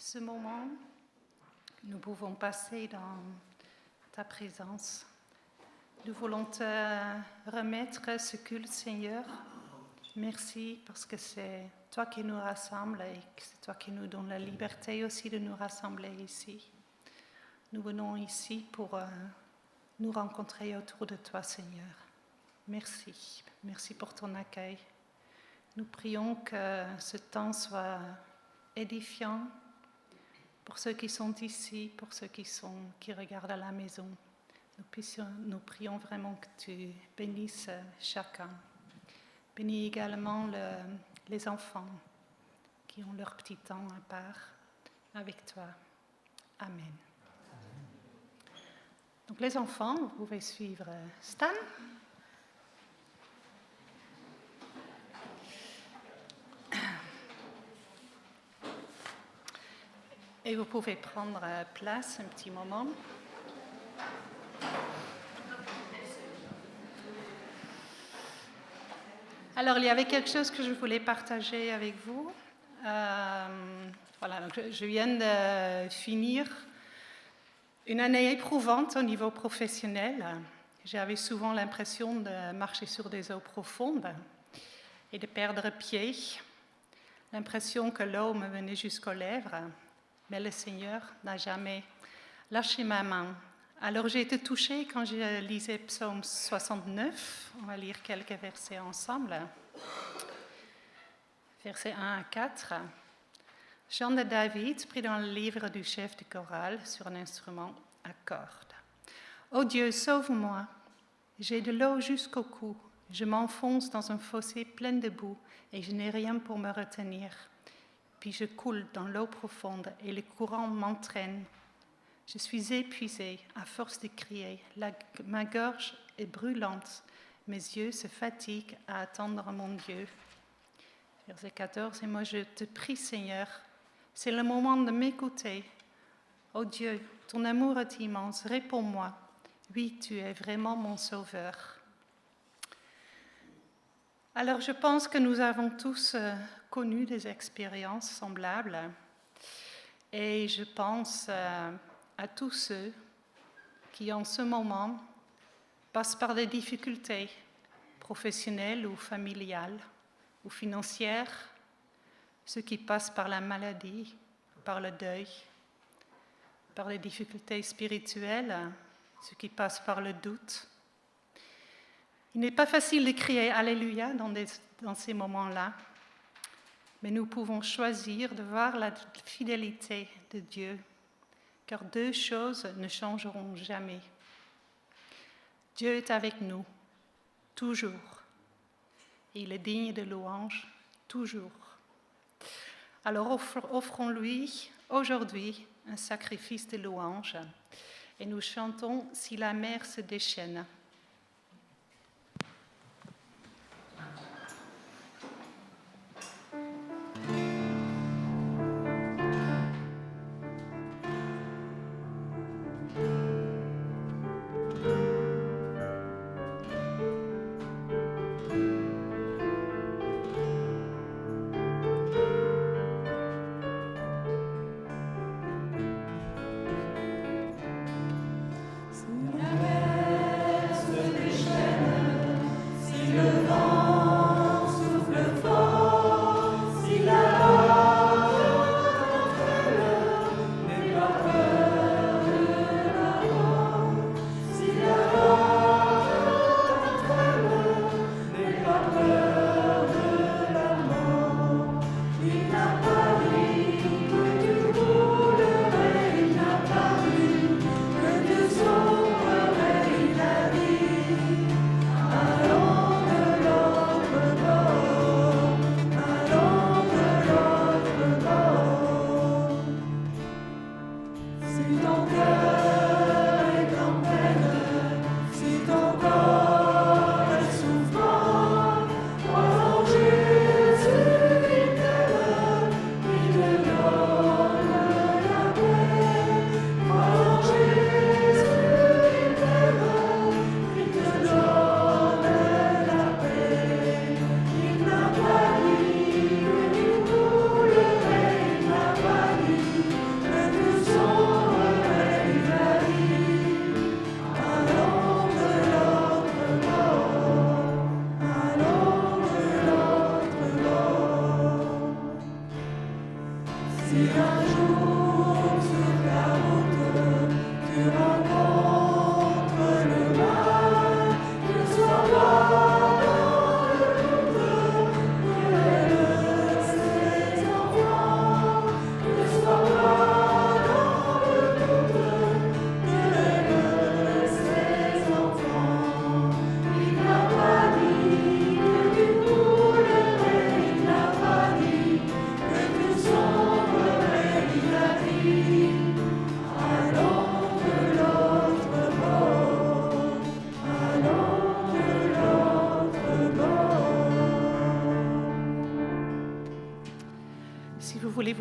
ce moment, nous pouvons passer dans ta présence. Nous voulons te remettre ce culte, Seigneur. Merci parce que c'est toi qui nous rassembles et que c'est toi qui nous donnes la liberté aussi de nous rassembler ici. Nous venons ici pour nous rencontrer autour de toi, Seigneur. Merci. Merci pour ton accueil. Nous prions que ce temps soit édifiant pour ceux qui sont ici, pour ceux qui regardent à la maison. Nous prions vraiment que tu bénisses chacun. Bénis également les enfants qui ont leur petit temps à part avec toi. Amen. Donc les enfants, vous pouvez suivre Stan. Et vous pouvez prendre place un petit moment. Alors, il y avait quelque chose que je voulais partager avec vous. Voilà, donc je viens de finir une année éprouvante au niveau professionnel. J'avais souvent l'impression de marcher sur des eaux profondes et de perdre pied. L'impression que l'eau me venait jusqu'aux lèvres. Mais le Seigneur n'a jamais lâché ma main. Alors j'ai été touchée quand je lisais Psaume 69. On va lire quelques versets ensemble. Versets 1 à 4. Chant de David, pris dans le livre du chef du choral sur un instrument à cordes. Ô Dieu, sauve-moi. J'ai de l'eau jusqu'au cou. Je m'enfonce dans un fossé plein de boue et je n'ai rien pour me retenir. Puis je coule dans l'eau profonde et le courant m'entraîne. Je suis épuisée à force de crier. Ma gorge est brûlante. Mes yeux se fatiguent à attendre mon Dieu. Verset 14. Et moi je te prie, Seigneur, c'est le moment de m'écouter. Ô Dieu, ton amour est immense. Réponds-moi. Oui, tu es vraiment mon sauveur. Alors je pense que nous avons tous connu des expériences semblables et je pense à tous ceux qui en ce moment passent par des difficultés professionnelles ou familiales ou financières, ceux qui passent par la maladie, par le deuil, par les difficultés spirituelles, ceux qui passent par le doute. Il n'est pas facile de crier Alléluia dans ces moments-là, mais nous pouvons choisir de voir la fidélité de Dieu, car deux choses ne changeront jamais. Dieu est avec nous, toujours, et il est digne de louange, toujours. Alors offrons-lui aujourd'hui un sacrifice de louange, et nous chantons « Si la mer se déchaîne ».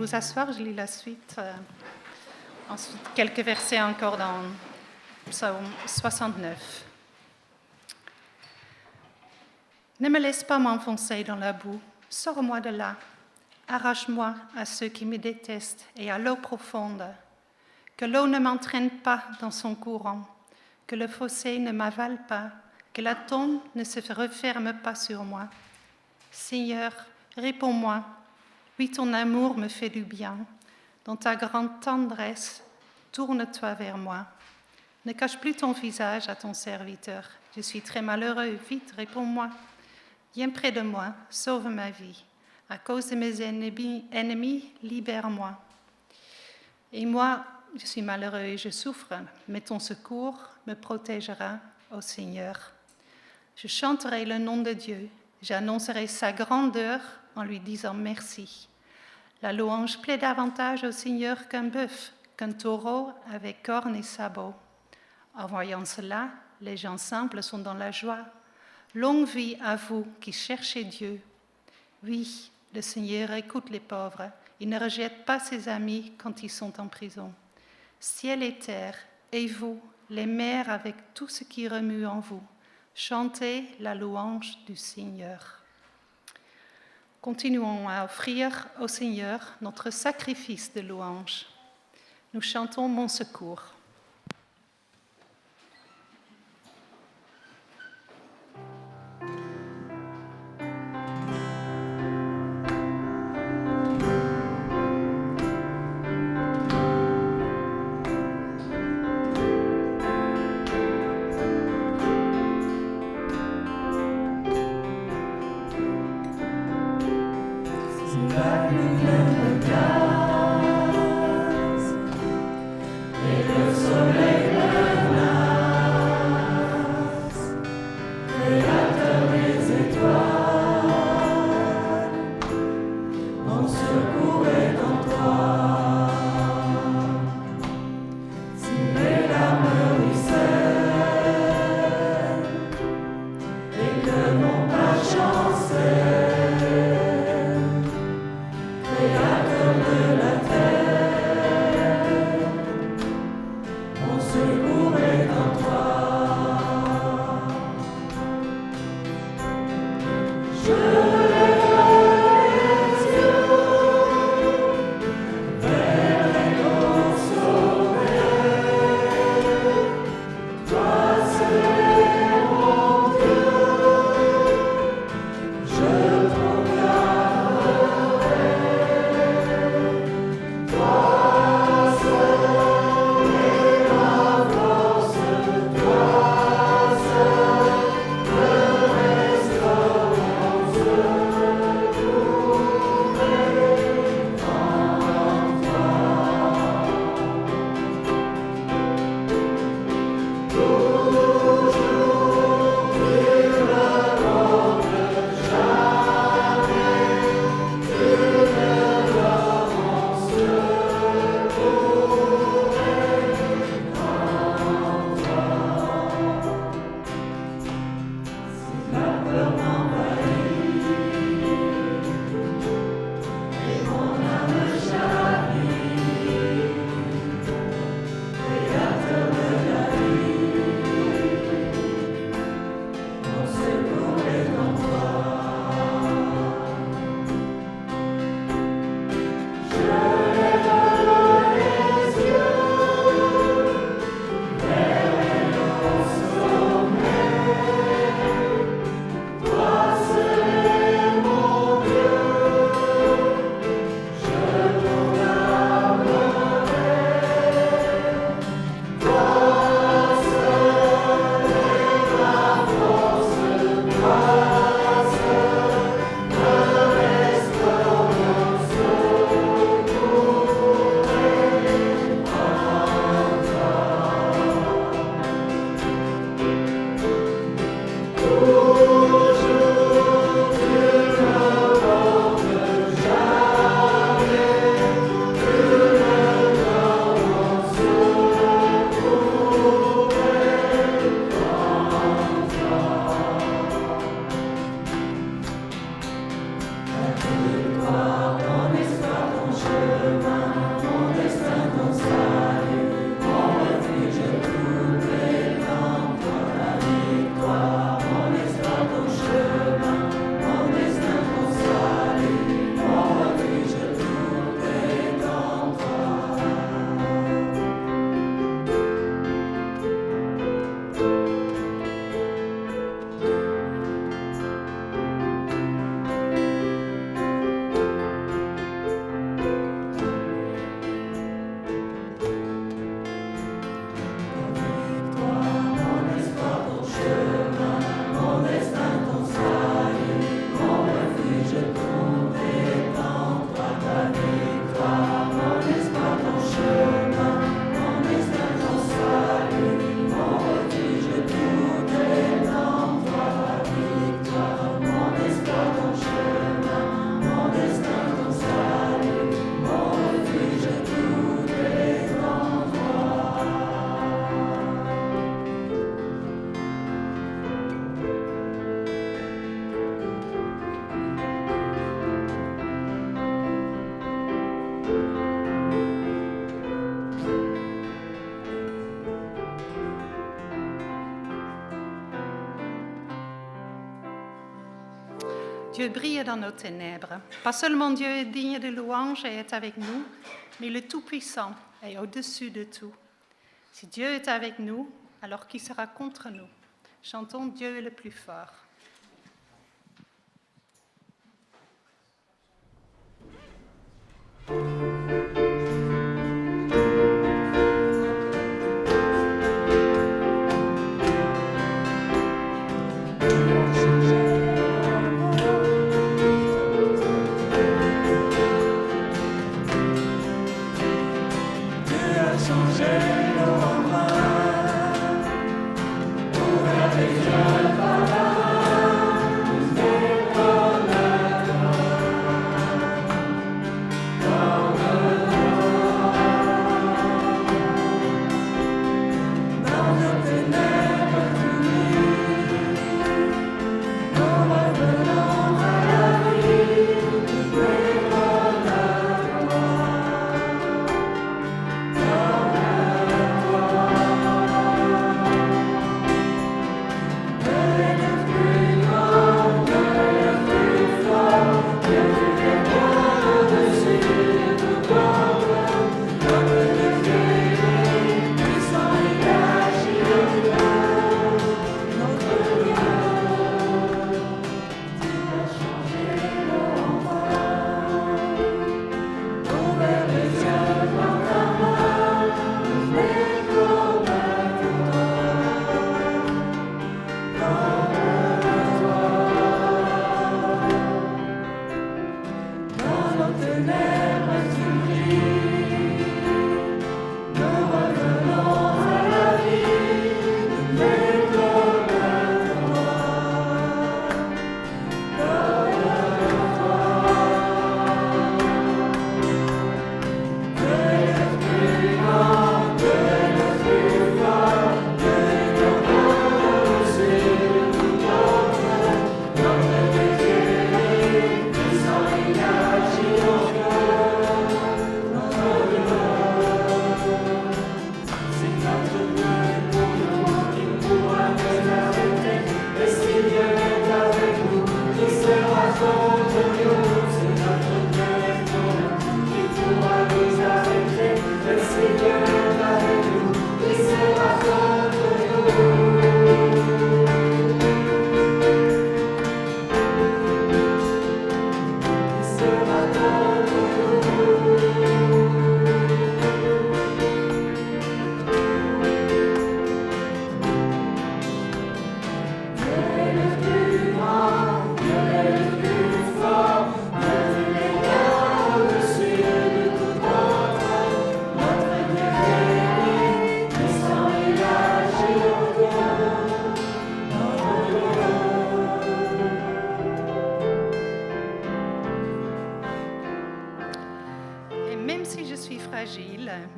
vous asseoir, je lis la suite. Ensuite, quelques versets encore dans Psaume 69. Ne me laisse pas m'enfoncer dans la boue, sors-moi de là, arrache-moi à ceux qui me détestent et à l'eau profonde. Que l'eau ne m'entraîne pas dans son courant, que le fossé ne m'avale pas, que la tombe ne se referme pas sur moi. Seigneur, réponds-moi, oui, ton amour me fait du bien. Dans ta grande tendresse, tourne-toi vers moi. Ne cache plus ton visage à ton serviteur. Je suis très malheureux, vite, réponds-moi. Viens près de moi, sauve ma vie. À cause de mes ennemis, libère-moi. Et moi, je suis malheureux et je souffre, mais ton secours me protégera, ô Seigneur. Je chanterai le nom de Dieu, j'annoncerai sa grandeur en lui disant merci. La louange plaît davantage au Seigneur qu'un bœuf, qu'un taureau avec cornes et sabots. En voyant cela, les gens simples sont dans la joie. Longue vie à vous qui cherchez Dieu. Oui, le Seigneur écoute les pauvres. Il ne rejette pas ses amis quand ils sont en prison. Ciel et terre, et vous, les mers avec tout ce qui remue en vous, chantez la louange du Seigneur. Continuons à offrir au Seigneur notre sacrifice de louange. Nous chantons Mon secours. Dieu brille dans nos ténèbres. Pas seulement Dieu est digne de louange et est avec nous, mais le Tout-Puissant est au-dessus de tout. Si Dieu est avec nous, alors qui sera contre nous? Chantons Dieu est le plus fort.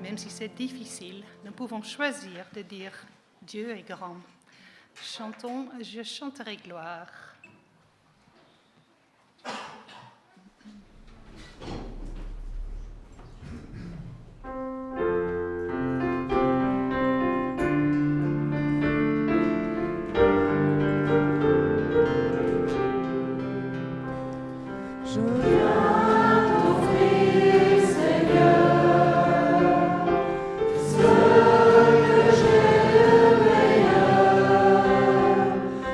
Même si c'est difficile, nous pouvons choisir de dire Dieu est grand. Chantons, je chanterai gloire.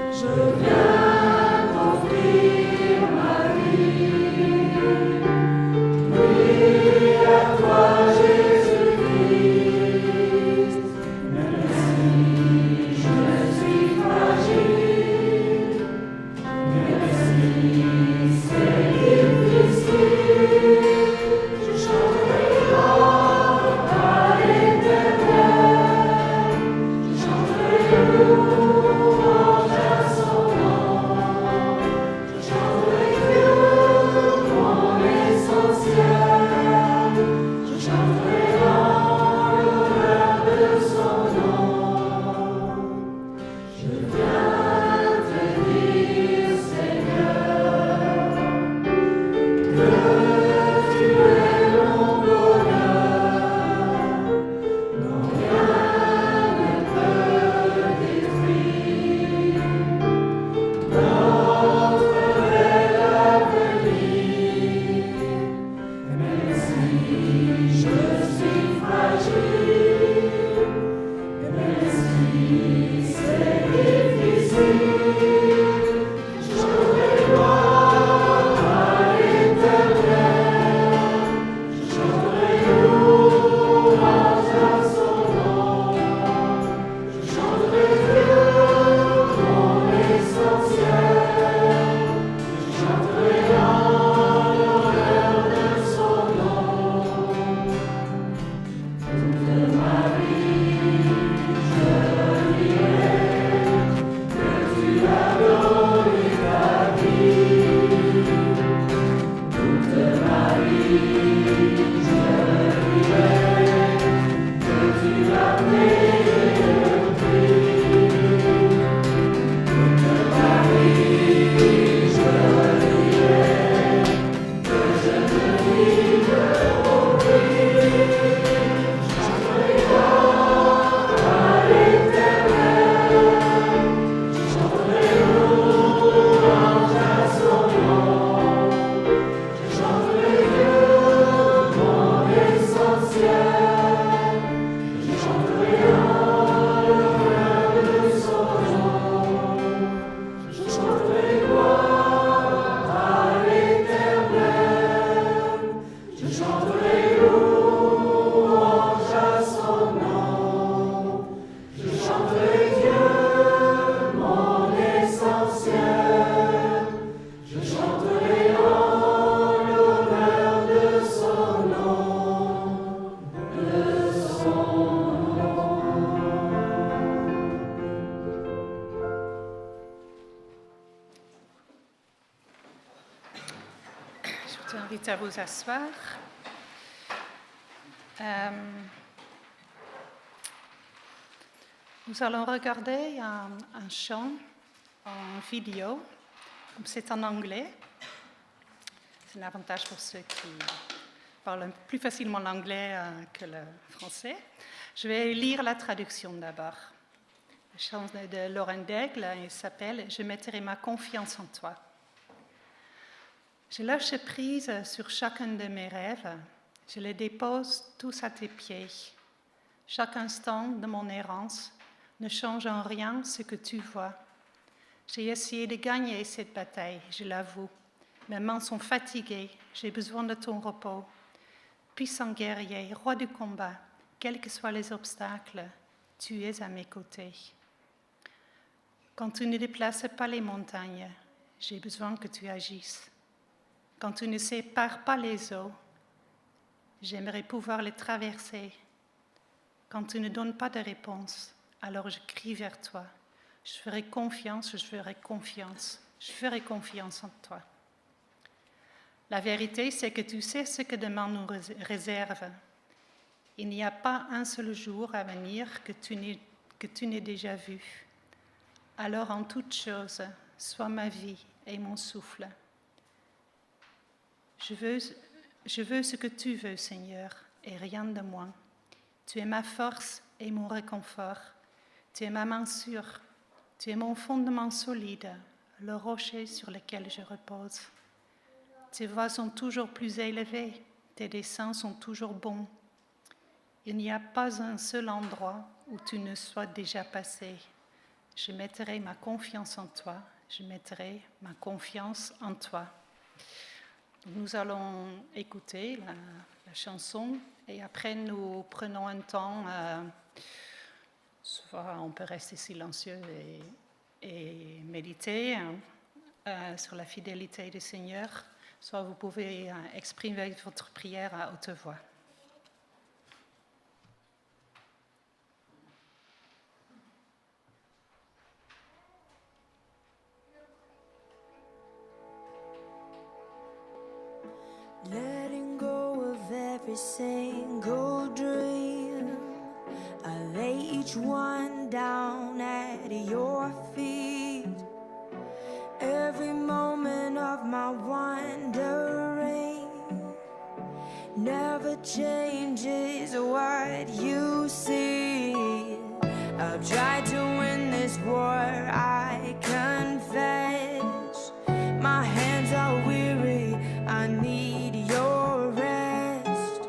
Je viens invite à vous asseoir. Nous allons regarder un chant en vidéo. C'est en anglais. C'est un avantage pour ceux qui parlent plus facilement l'anglais que le français. Je vais lire la traduction d'abord. Le chant de Lauren Daigle, il s'appelle « Je mettrai ma confiance en toi ». Je lâche prise sur chacun de mes rêves, je les dépose tous à tes pieds. Chaque instant de mon errance ne change en rien ce que tu vois. J'ai essayé de gagner cette bataille, je l'avoue. Mes mains sont fatiguées, j'ai besoin de ton repos. Puissant guerrier, roi du combat, quels que soient les obstacles, tu es à mes côtés. Quand tu ne déplaces pas les montagnes, j'ai besoin que tu agisses. Quand tu ne sépares pas les eaux, j'aimerais pouvoir les traverser. Quand tu ne donnes pas de réponse, alors je crie vers toi. Je ferai confiance en toi. La vérité, c'est que tu sais ce que demain nous réserve. Il n'y a pas un seul jour à venir que tu n'aies déjà vu. Alors en toute chose, sois ma vie et mon souffle. Je veux ce que tu veux, Seigneur, et rien de moins. Tu es ma force et mon réconfort. Tu es ma main sûre. Tu es mon fondement solide, le rocher sur lequel je repose. Tes voies sont toujours plus élevées. Tes desseins sont toujours bons. Il n'y a pas un seul endroit où tu ne sois déjà passé. Je mettrai ma confiance en toi. Je mettrai ma confiance en toi. Nous allons écouter la chanson et après nous prenons un temps, soit on peut rester silencieux et méditer sur la fidélité du Seigneur, soit vous pouvez exprimer votre prière à haute voix. Letting go of every single dream, I lay each one down at your feet. Every moment of my wandering never changes what you see. I've tried to win this war, I confess. My hands are weary, I need your rest.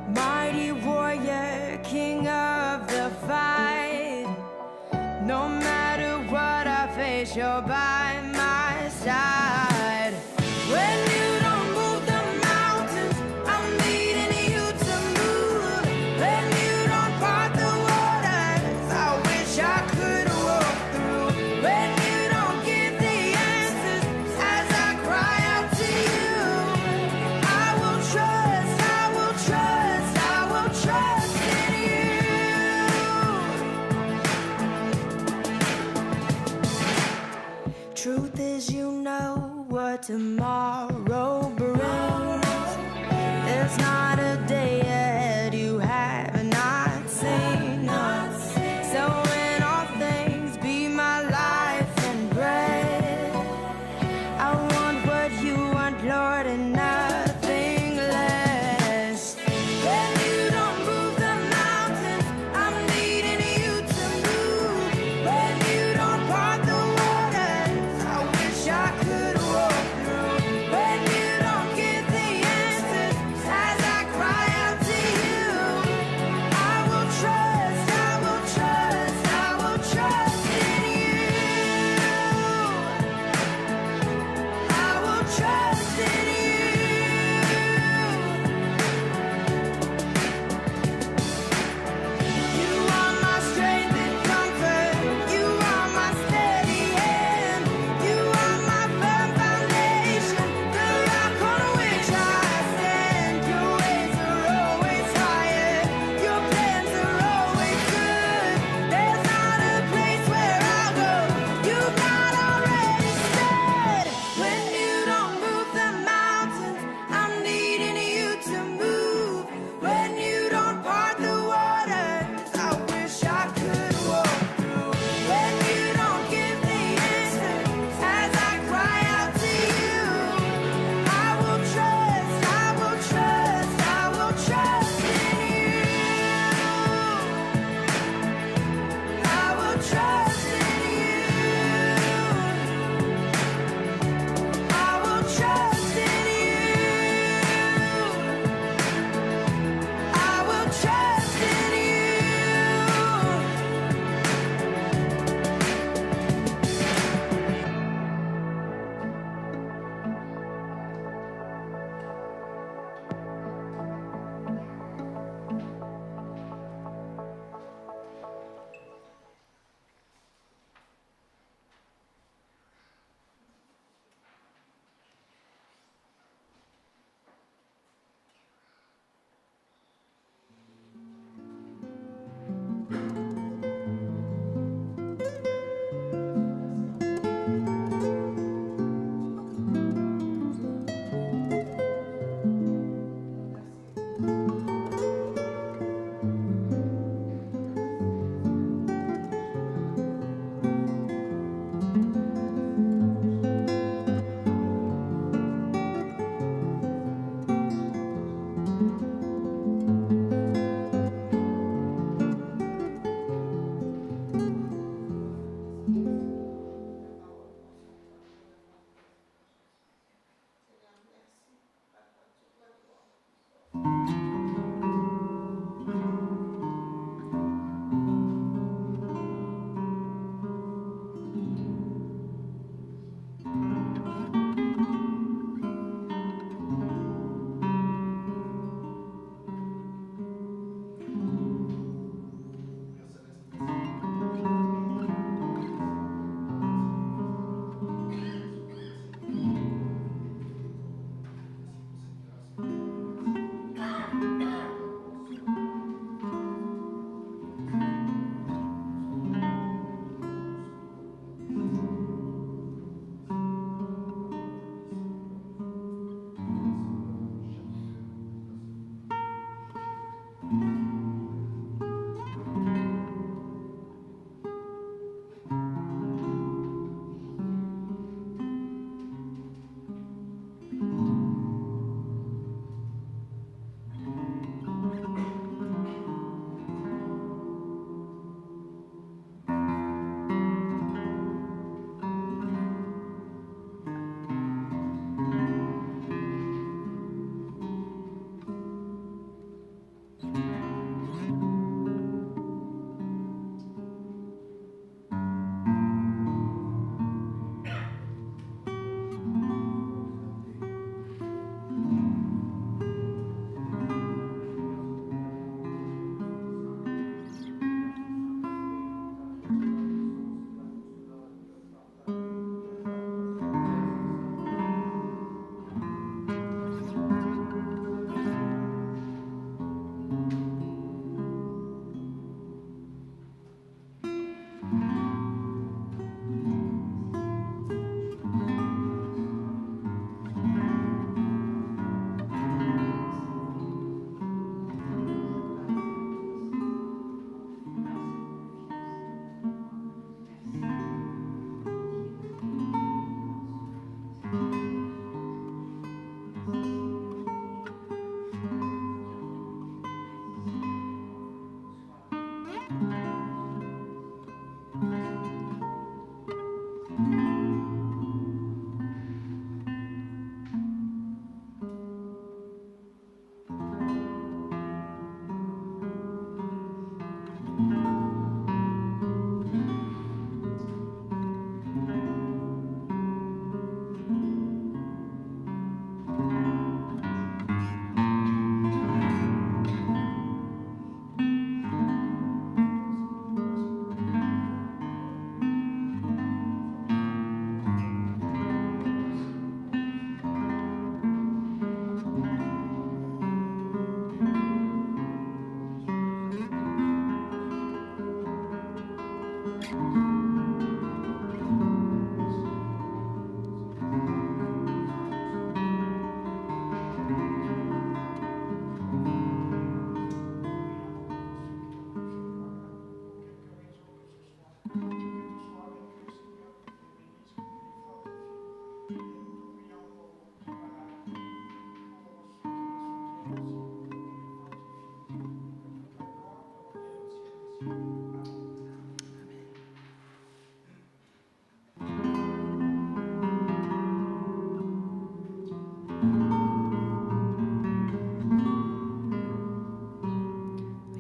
Mighty warrior, king of the fight. No matter what I face, you're by my side. When you don't move the mountains, I'm needing you to move. When you don't part the waters, I wish I could walk through. When you don't give the answers as I cry out to you, I will trust, I will trust, I will trust in you. Truth is, you know what tomorrow brings. There's not a day ahead you have not seen. So in all things, be my life and bread. I want what you want, Lord, and nothing less. When you don't move the mountains, I'm needing you to move. When you don't part the waters, I wish I could walk through. When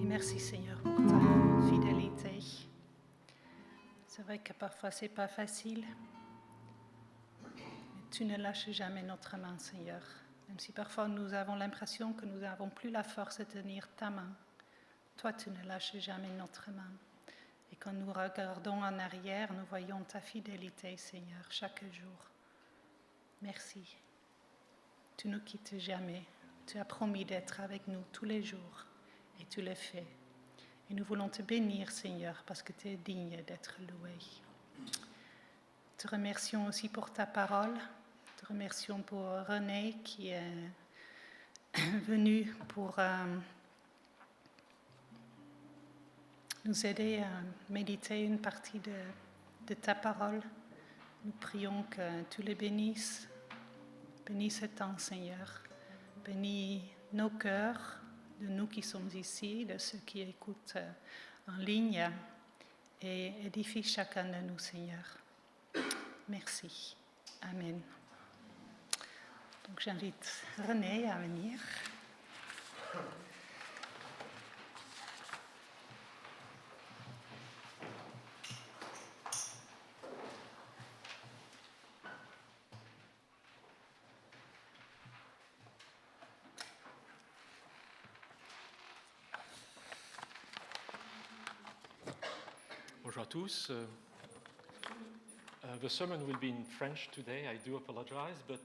Merci Seigneur pour ta fidélité. C'est vrai que parfois c'est pas facile, mais tu ne lâches jamais notre main, Seigneur. Même si parfois nous avons l'impression que nous n'avons plus la force de tenir ta main, toi tu ne lâches jamais notre main. Et quand nous regardons en arrière, nous voyons ta fidélité, Seigneur, chaque jour. Merci. Tu ne nous quittes jamais. Tu as promis d'être avec nous tous les jours. Et tu le fais. Et nous voulons te bénir, Seigneur, parce que tu es digne d'être loué. Te remercions aussi pour ta parole. Te remercions pour René qui est venu pour nous aider à méditer une partie de ta parole. Nous prions que tu les bénisses. Bénis ce temps, Seigneur. Bénis nos cœurs, de nous qui sommes ici, de ceux qui écoutent en ligne, et édifie chacun de nous, Seigneur. Merci. Amen. Donc j'invite René à venir. Bonjour à tous. The sermon will be in French today. I do apologize, but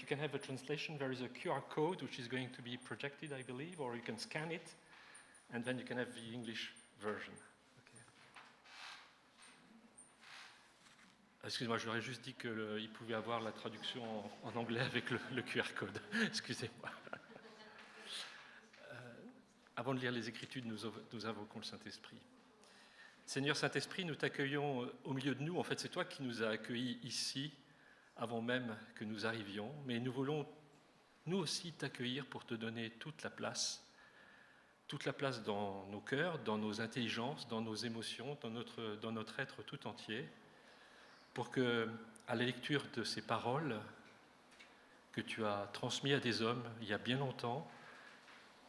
you can have a translation. There is a QR code which is going to be projected, I believe, or you can scan it, and then you can have the English version. Okay. Excusez-moi, j'aurais juste dit qu'il pouvait avoir la traduction en anglais avec le QR code. Excusez-moi. Avant de lire les Écritures, nous invoquons le Saint-Esprit. Seigneur Saint-Esprit, nous t'accueillons au milieu de nous. En fait, c'est toi qui nous as accueillis ici, avant même que nous arrivions. Mais nous voulons, nous aussi, t'accueillir pour te donner toute la place dans nos cœurs, dans nos intelligences, dans nos émotions, dans notre être tout entier, pour que, à la lecture de ces paroles que tu as transmises à des hommes il y a bien longtemps,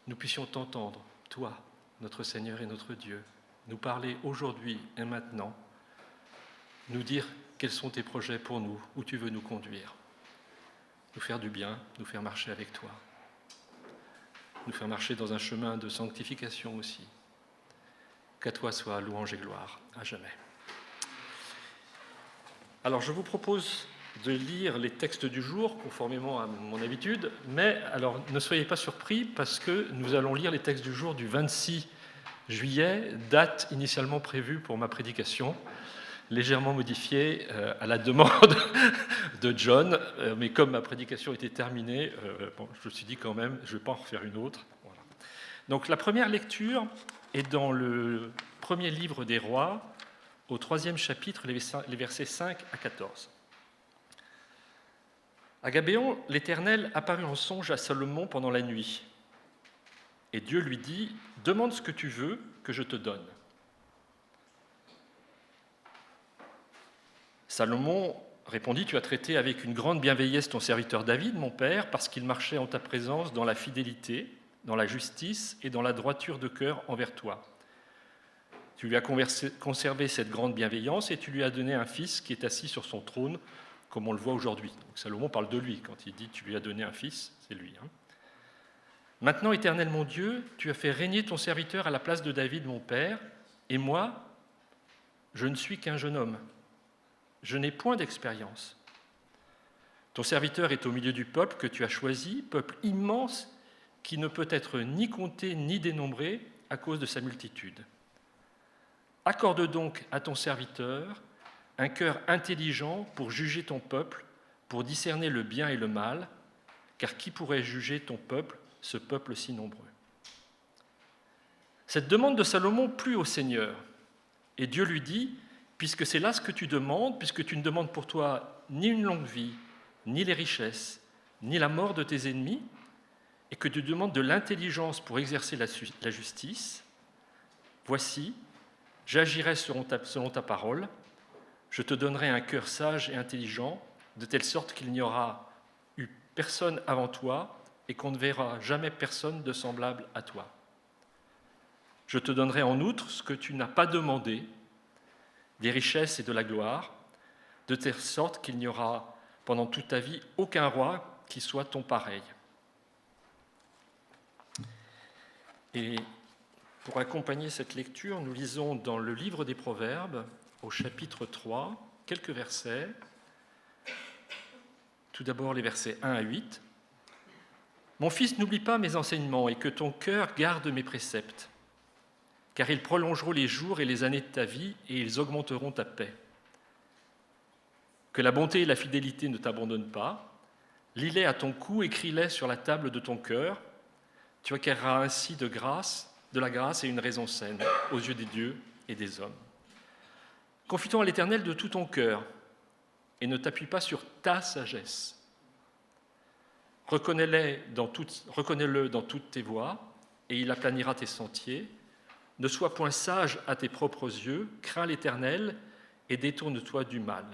nous puissions t'entendre, toi, notre Seigneur et notre Dieu, nous parler aujourd'hui et maintenant, nous dire quels sont tes projets pour nous, où tu veux nous conduire, nous faire du bien, nous faire marcher avec toi, nous faire marcher dans un chemin de sanctification aussi. Qu'à toi soit louange et gloire, à jamais. Alors je vous propose de lire les textes du jour, conformément à mon habitude, mais alors ne soyez pas surpris parce que nous allons lire les textes du jour du 26 juillet, date initialement prévue pour ma prédication, légèrement modifiée à la demande de John, mais comme ma prédication était terminée, je me suis dit quand même, je ne vais pas en refaire une autre. Voilà. Donc la première lecture est dans le premier livre des Rois, au 3e chapitre, les versets 5 à 14. À Gabéon, l'Éternel apparut en songe à Salomon pendant la nuit. Et Dieu lui dit « Demande ce que tu veux que je te donne. » Salomon répondit, « Tu as traité avec une grande bienveillance ton serviteur David, mon père, parce qu'il marchait en ta présence dans la fidélité, dans la justice et dans la droiture de cœur envers toi. Tu lui as conservé cette grande bienveillance et tu lui as donné un fils qui est assis sur son trône, comme on le voit aujourd'hui. » Donc Salomon parle de lui. Quand il dit « tu lui as donné un fils », c'est lui. Maintenant, Éternel mon Dieu, tu as fait régner ton serviteur à la place de David, mon père, et moi, je ne suis qu'un jeune homme. Je n'ai point d'expérience. Ton serviteur est au milieu du peuple que tu as choisi, peuple immense qui ne peut être ni compté ni dénombré à cause de sa multitude. Accorde donc à ton serviteur un cœur intelligent pour juger ton peuple, pour discerner le bien et le mal, car qui pourrait juger ton peuple, ce peuple si nombreux ? Cette demande de Salomon plut au Seigneur, et Dieu lui dit, puisque c'est là ce que tu demandes, puisque tu ne demandes pour toi ni une longue vie, ni les richesses, ni la mort de tes ennemis, et que tu demandes de l'intelligence pour exercer la justice, voici, j'agirai selon ta parole, je te donnerai un cœur sage et intelligent, de telle sorte qu'il n'y aura eu personne avant toi et qu'on ne verra jamais personne de semblable à toi. Je te donnerai en outre ce que tu n'as pas demandé, des richesses et de la gloire, de telle sorte qu'il n'y aura pendant toute ta vie aucun roi qui soit ton pareil. Et pour accompagner cette lecture, nous lisons dans le livre des Proverbes, au chapitre 3, quelques versets. Tout d'abord les versets 1 à 8. « Mon fils, n'oublie pas mes enseignements et que ton cœur garde mes préceptes, car ils prolongeront les jours et les années de ta vie et ils augmenteront ta paix. Que la bonté et la fidélité ne t'abandonnent pas, lis-les à ton cou, écris-les sur la table de ton cœur, tu acquerras ainsi de la grâce et une raison saine aux yeux des dieux et des hommes. Confie-toi à l'Éternel de tout ton cœur et ne t'appuie pas sur ta sagesse. Reconnais-le dans toutes tes voies et il aplanira tes sentiers. Ne sois point sage à tes propres yeux, crains l'Éternel et détourne-toi du mal. »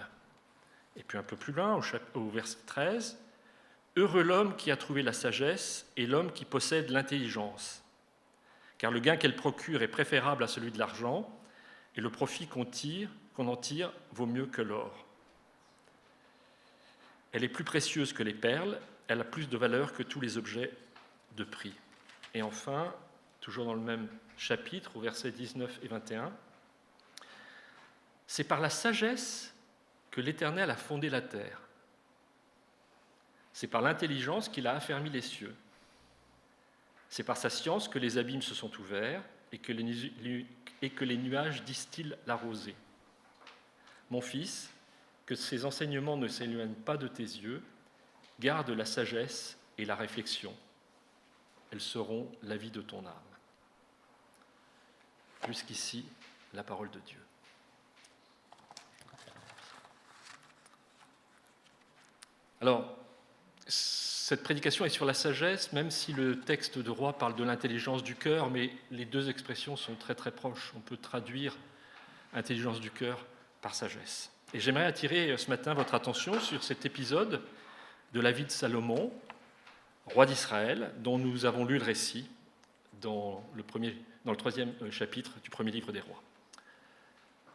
Et puis un peu plus loin, au verset 13, « Heureux l'homme qui a trouvé la sagesse et l'homme qui possède l'intelligence, car le gain qu'elle procure est préférable à celui de l'argent, et le profit qu'on en tire vaut mieux que l'or. Elle est plus précieuse que les perles, elle a plus de valeur que tous les objets de prix. » Et enfin, toujours dans le même chapitre, au verset 19 et 21, « C'est par la sagesse que l'Éternel a fondé la terre. C'est par l'intelligence qu'il a affermi les cieux. C'est par sa science que les abîmes se sont ouverts et que les nuages distillent la rosée. Mon fils, que ces enseignements ne s'éloignent pas de tes yeux, garde la sagesse et la réflexion. Elles seront la vie de ton âme. » Jusqu'ici, la parole de Dieu. Alors, cette prédication est sur la sagesse, même si le texte de Roi parle de l'intelligence du cœur, mais les deux expressions sont très très proches. On peut traduire intelligence du cœur par sagesse. Et j'aimerais attirer ce matin votre attention sur cet épisode de la vie de Salomon, roi d'Israël, dont nous avons lu le récit dans le 3e chapitre du premier livre des rois.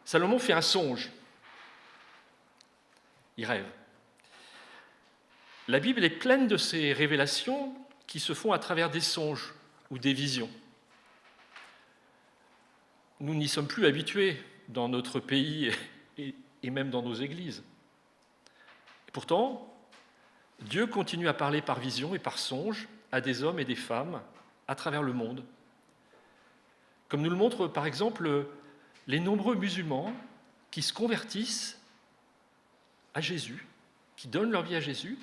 Salomon fait un songe. Il rêve. La Bible est pleine de ces révélations qui se font à travers des songes ou des visions. Nous n'y sommes plus habitués dans notre pays et même dans nos églises. Et pourtant, Dieu continue à parler par vision et par songe à des hommes et des femmes à travers le monde. Comme nous le montrent par exemple les nombreux musulmans qui se convertissent à Jésus, qui donnent leur vie à Jésus,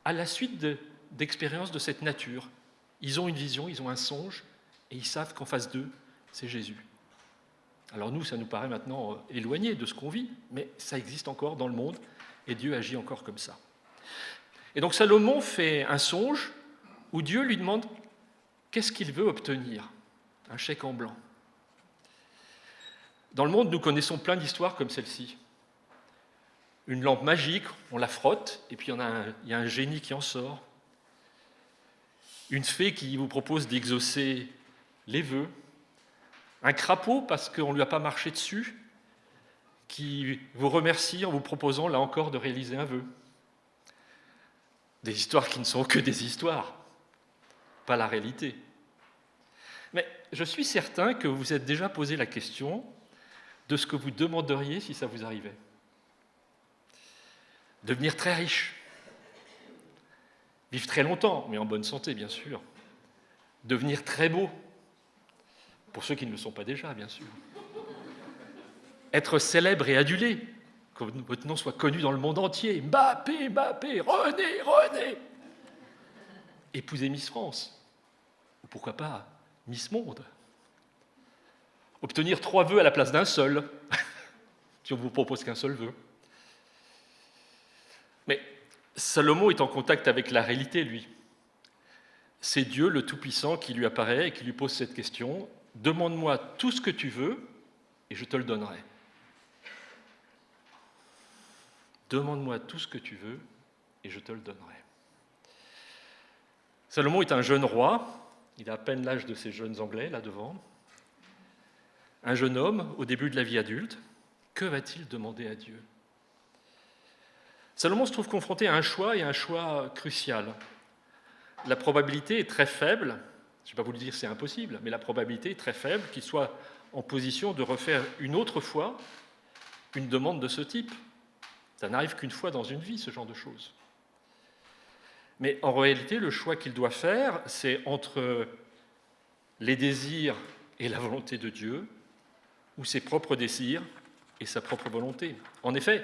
à la suite d'expériences de cette nature. Ils ont une vision, ils ont un songe, et ils savent qu'en face d'eux, c'est Jésus. Alors nous, ça nous paraît maintenant éloigné de ce qu'on vit, mais ça existe encore dans le monde, et Dieu agit encore comme ça. Et donc Salomon fait un songe où Dieu lui demande qu'est-ce qu'il veut obtenir, un chèque en blanc. Dans le monde, nous connaissons plein d'histoires comme celle-ci. Une lampe magique, on la frotte, et puis il y a un génie qui en sort. Une fée qui vous propose d'exaucer les vœux. Un crapaud, parce qu'on ne lui a pas marché dessus, qui vous remercie en vous proposant, là encore, de réaliser un vœu. Des histoires qui ne sont que des histoires, pas la réalité. Mais je suis certain que vous vous êtes déjà posé la question de ce que vous demanderiez si ça vous arrivait. Devenir très riche, vivre très longtemps, mais en bonne santé, bien sûr. Devenir très beau, pour ceux qui ne le sont pas déjà, bien sûr. Être célèbre et adulé, que votre nom soit connu dans le monde entier. Mbappé, Mbappé, René, René. Épouser Miss France, ou pourquoi pas Miss Monde. Obtenir 3 vœux à la place d'un seul, si on ne vous propose qu'un seul vœu. Mais Salomon est en contact avec la réalité, lui. C'est Dieu, le Tout-Puissant, qui lui apparaît et qui lui pose cette question. « Demande-moi tout ce que tu veux et je te le donnerai. » Demande-moi tout ce que tu veux et je te le donnerai. Salomon est un jeune roi, il a à peine l'âge de ces jeunes Anglais, là devant. Un jeune homme, au début de la vie adulte, que va-t-il demander à Dieu ? Salomon se trouve confronté à un choix, et un choix crucial. La probabilité est très faible, je ne vais pas vous le dire c'est impossible, mais la probabilité est très faible qu'il soit en position de refaire une autre fois une demande de ce type. Ça n'arrive qu'une fois dans une vie, ce genre de choses. Mais en réalité, le choix qu'il doit faire, c'est entre les désirs et la volonté de Dieu, ou ses propres désirs et sa propre volonté. En effet,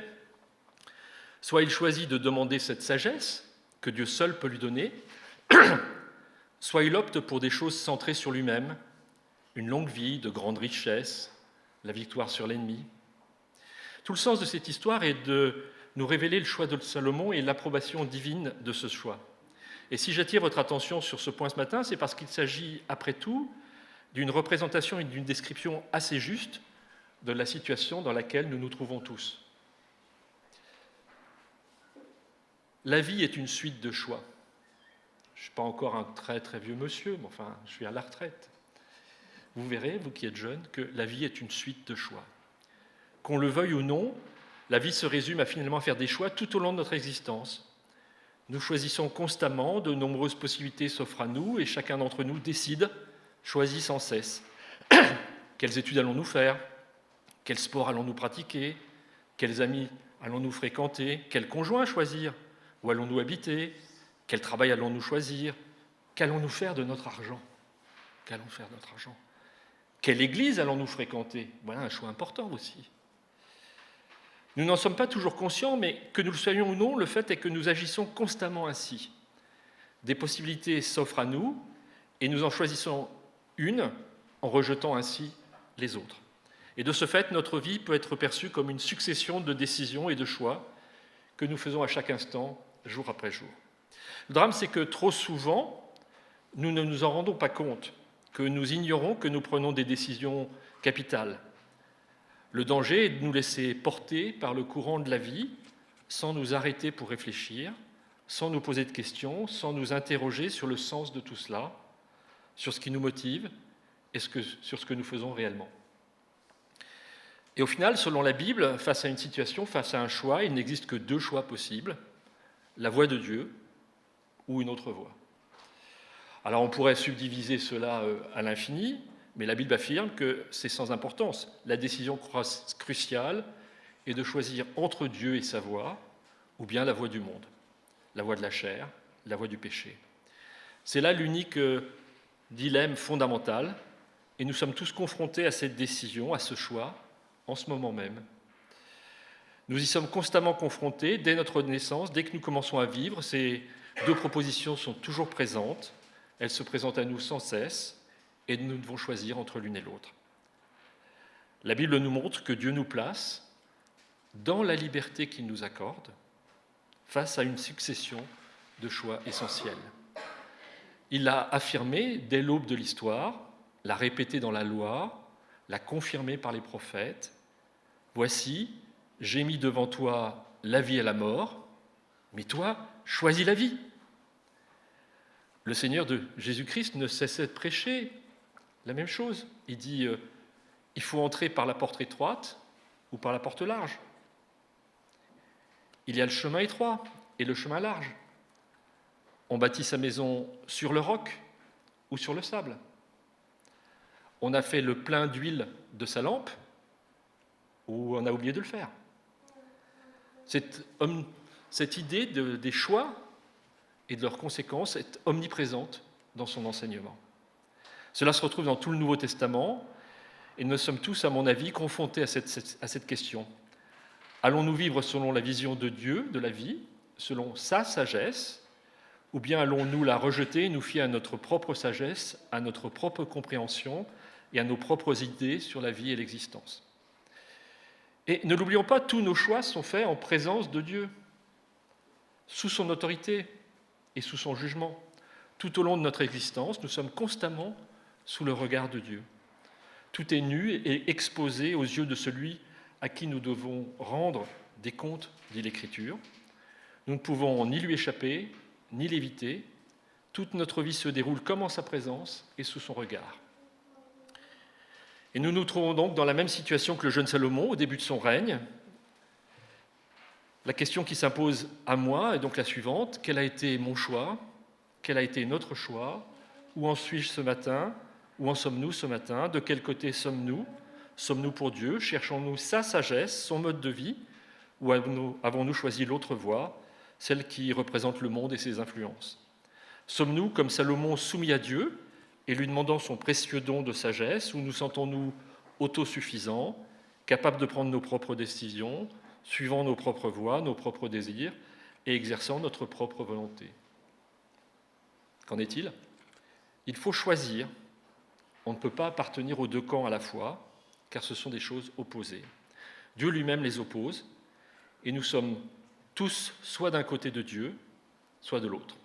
soit il choisit de demander cette sagesse que Dieu seul peut lui donner, soit il opte pour des choses centrées sur lui-même, une longue vie de grande richesse, la victoire sur l'ennemi. Tout le sens de cette histoire est de nous révéler le choix de Salomon et l'approbation divine de ce choix. Et si j'attire votre attention sur ce point ce matin, c'est parce qu'il s'agit, après tout, d'une représentation et d'une description assez juste de la situation dans laquelle nous nous trouvons tous. La vie est une suite de choix. Je ne suis pas encore un très très vieux monsieur, mais enfin, je suis à la retraite. Vous verrez, vous qui êtes jeunes, que la vie est une suite de choix. Qu'on le veuille ou non, la vie se résume à finalement faire des choix tout au long de notre existence. Nous choisissons constamment, de nombreuses possibilités s'offrent à nous, et chacun d'entre nous décide, choisit sans cesse. Quelles études allons-nous faire ? Quel sport allons-nous pratiquer ? Quels amis allons-nous fréquenter ? Quel conjoint choisir ? Où allons-nous habiter ? Quel travail allons-nous choisir ? Qu'allons-nous faire de notre argent ? Qu'allons-nous faire de notre argent ? Quelle église allons-nous fréquenter ? Voilà un choix important aussi. Nous n'en sommes pas toujours conscients, mais que nous le soyons ou non, le fait est que nous agissons constamment ainsi. Des possibilités s'offrent à nous, et nous en choisissons une en rejetant ainsi les autres. Et de ce fait, notre vie peut être perçue comme une succession de décisions et de choix que nous faisons à chaque instant, jour après jour. Le drame, c'est que trop souvent, nous ne nous en rendons pas compte, que nous ignorons que nous prenons des décisions capitales. Le danger est de nous laisser porter par le courant de la vie, sans nous arrêter pour réfléchir, sans nous poser de questions, sans nous interroger sur le sens de tout cela, sur ce qui nous motive et sur ce que nous faisons réellement. Et au final, selon la Bible, face à une situation, face à un choix, il n'existe que 2 choix possibles, la voie de Dieu ou une autre voie. Alors on pourrait subdiviser cela à l'infini, mais la Bible affirme que c'est sans importance. La décision cruciale est de choisir entre Dieu et sa voie, ou bien la voie du monde, la voie de la chair, la voie du péché. C'est là l'unique dilemme fondamental, et nous sommes tous confrontés à cette décision, à ce choix, en ce moment même. Nous y sommes constamment confrontés dès notre naissance, dès que nous commençons à vivre. Ces 2 propositions sont toujours présentes, elles se présentent à nous sans cesse, et nous devons choisir entre l'une et l'autre. La Bible nous montre que Dieu nous place dans la liberté qu'il nous accorde face à une succession de choix essentiels. Il l'a affirmé dès l'aube de l'histoire, l'a répété dans la loi, l'a confirmé par les prophètes. « Voici, j'ai mis devant toi la vie et la mort, mais toi, choisis la vie. Le Seigneur de Jésus-Christ ne cessait de prêcher la même chose. Il dit, il faut entrer par la porte étroite ou par la porte large. Il y a le chemin étroit et le chemin large. On bâtit sa maison sur le roc ou sur le sable. On a fait le plein d'huile de sa lampe ou on a oublié de le faire. Cette idée des choix et de leurs conséquences est omniprésente dans son enseignement. Cela se retrouve dans tout le Nouveau Testament et nous sommes tous, à mon avis, confrontés à cette question. Allons-nous vivre selon la vision de Dieu, de la vie, selon sa sagesse, ou bien allons-nous la rejeter et nous fier à notre propre sagesse, à notre propre compréhension et à nos propres idées sur la vie et l'existence? Et ne l'oublions pas, tous nos choix sont faits en présence de Dieu, sous son autorité et sous son jugement. Tout au long de notre existence, nous sommes constamment sous le regard de Dieu. Tout est nu et exposé aux yeux de celui à qui nous devons rendre des comptes, dit l'Écriture. Nous ne pouvons ni lui échapper, ni l'éviter. Toute notre vie se déroule comme en sa présence et sous son regard. Et nous nous trouvons donc dans la même situation que le jeune Salomon au début de son règne. La question qui s'impose à moi est donc la suivante. Quel a été mon choix? Quel a été notre choix? Où en suis-je ce matin? Où en sommes-nous ce matin? De quel côté sommes-nous? Sommes-nous pour Dieu? Cherchons-nous sa sagesse, son mode de vie? Ou avons-nous choisi l'autre voie, celle qui représente le monde et ses influences? Sommes-nous, comme Salomon, soumis à Dieu et lui demandant son précieux don de sagesse, ou nous sentons-nous autosuffisants, capables de prendre nos propres décisions, suivant nos propres voies, nos propres désirs, et exerçant notre propre volonté? Qu'en est-il? Il faut choisir. On ne peut pas appartenir aux deux camps à la fois, car ce sont des choses opposées. Dieu lui-même les oppose, et nous sommes tous soit d'un côté de Dieu, soit de l'autre.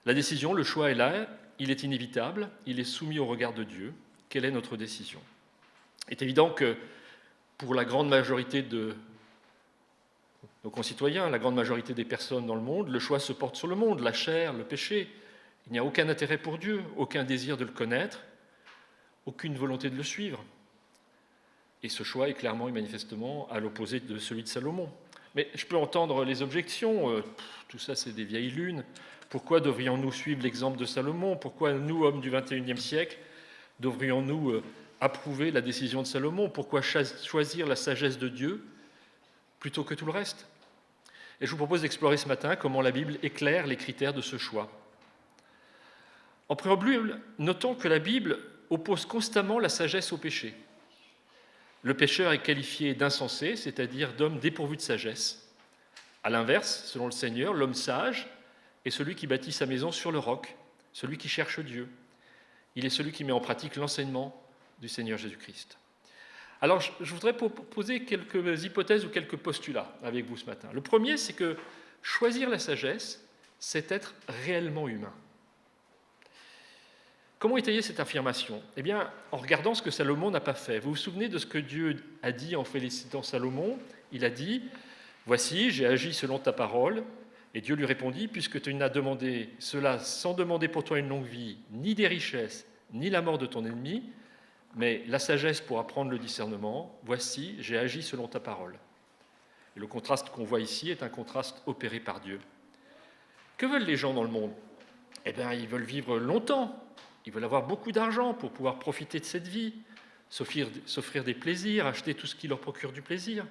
La décision, le choix est là, il est inévitable, il est soumis au regard de Dieu. Quelle est notre décision? Il est évident que pour la grande majorité de nos concitoyens, la grande majorité des personnes dans le monde, le choix se porte sur le monde, la chair, le péché. Il n'y a aucun intérêt pour Dieu, aucun désir de le connaître, aucune volonté de le suivre. Et ce choix est clairement et manifestement à l'opposé de celui de Salomon. Mais je peux entendre les objections, tout ça c'est des vieilles lunes. Pourquoi devrions-nous suivre l'exemple de Salomon? Pourquoi nous, hommes du XXIe siècle, devrions-nous approuver la décision de Salomon? Pourquoi choisir la sagesse de Dieu plutôt que tout le reste? Et je vous propose d'explorer ce matin comment la Bible éclaire les critères de ce choix. En préambule, notons que la Bible oppose constamment la sagesse au péché. Le pécheur est qualifié d'insensé, c'est-à-dire d'homme dépourvu de sagesse. À l'inverse, selon le Seigneur, l'homme sage est celui qui bâtit sa maison sur le roc, celui qui cherche Dieu. Il est celui qui met en pratique l'enseignement du Seigneur Jésus-Christ. Alors, je voudrais poser quelques hypothèses ou quelques postulats avec vous ce matin. Le premier, c'est que choisir la sagesse, c'est être réellement humain. Comment étayer cette affirmation? Eh bien, en regardant ce que Salomon n'a pas fait. Vous vous souvenez de ce que Dieu a dit en félicitant Salomon? Il a dit « Voici, j'ai agi selon ta parole. » Et Dieu lui répondit « Puisque tu n'as demandé cela sans demander pour toi une longue vie, ni des richesses, ni la mort de ton ennemi, mais la sagesse pour apprendre le discernement, voici, j'ai agi selon ta parole. » Et le contraste qu'on voit ici est un contraste opéré par Dieu. Que veulent les gens dans le monde? Eh bien, ils veulent vivre longtemps. Ils veulent avoir beaucoup d'argent pour pouvoir profiter de cette vie, s'offrir des plaisirs, acheter tout ce qui leur procure du plaisir.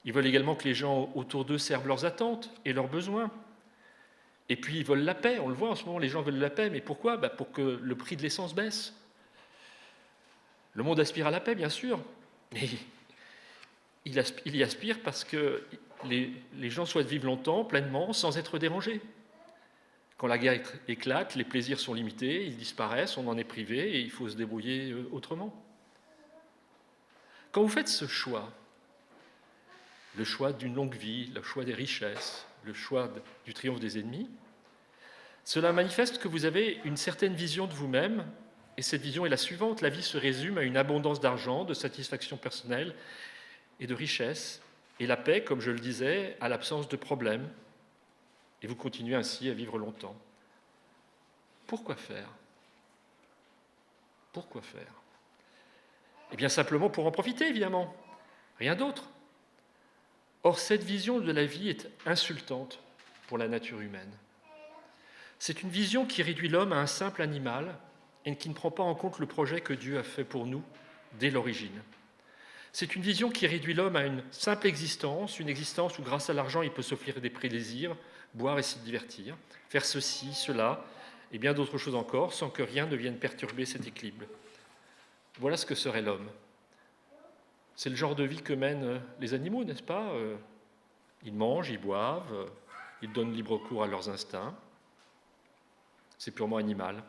Ils veulent également que les gens autour d'eux servent leurs attentes et leurs besoins. Et puis ils veulent la paix, on le voit en ce moment, les gens veulent la paix, mais pourquoi? Pour que le prix de l'essence baisse. Le monde aspire à la paix, bien sûr, mais il y aspire parce que les gens souhaitent vivre longtemps, pleinement, sans être dérangés. Quand la guerre éclate, les plaisirs sont limités, ils disparaissent, on en est privé et il faut se débrouiller autrement. Quand vous faites ce choix, le choix d'une longue vie, le choix des richesses, le choix du triomphe des ennemis, cela manifeste que vous avez une certaine vision de vous-même, et cette vision est la suivante: la vie se résume à une abondance d'argent, de satisfaction personnelle et de richesse, et la paix, comme je le disais, à l'absence de problèmes. Et vous continuez ainsi à vivre longtemps. Pourquoi faire ? Pourquoi faire ? Eh bien simplement pour en profiter, évidemment. Rien d'autre. Or, cette vision de la vie est insultante pour la nature humaine. C'est une vision qui réduit l'homme à un simple animal et qui ne prend pas en compte le projet que Dieu a fait pour nous dès l'origine. C'est une vision qui réduit l'homme à une simple existence, une existence où grâce à l'argent il peut s'offrir des plaisirs, boire et se divertir, faire ceci, cela et bien d'autres choses encore, sans que rien ne vienne perturber cet équilibre. Voilà ce que serait l'homme. C'est le genre de vie que mènent les animaux, n'est-ce pas ? Ils mangent, ils boivent, ils donnent libre cours à leurs instincts. C'est purement animal.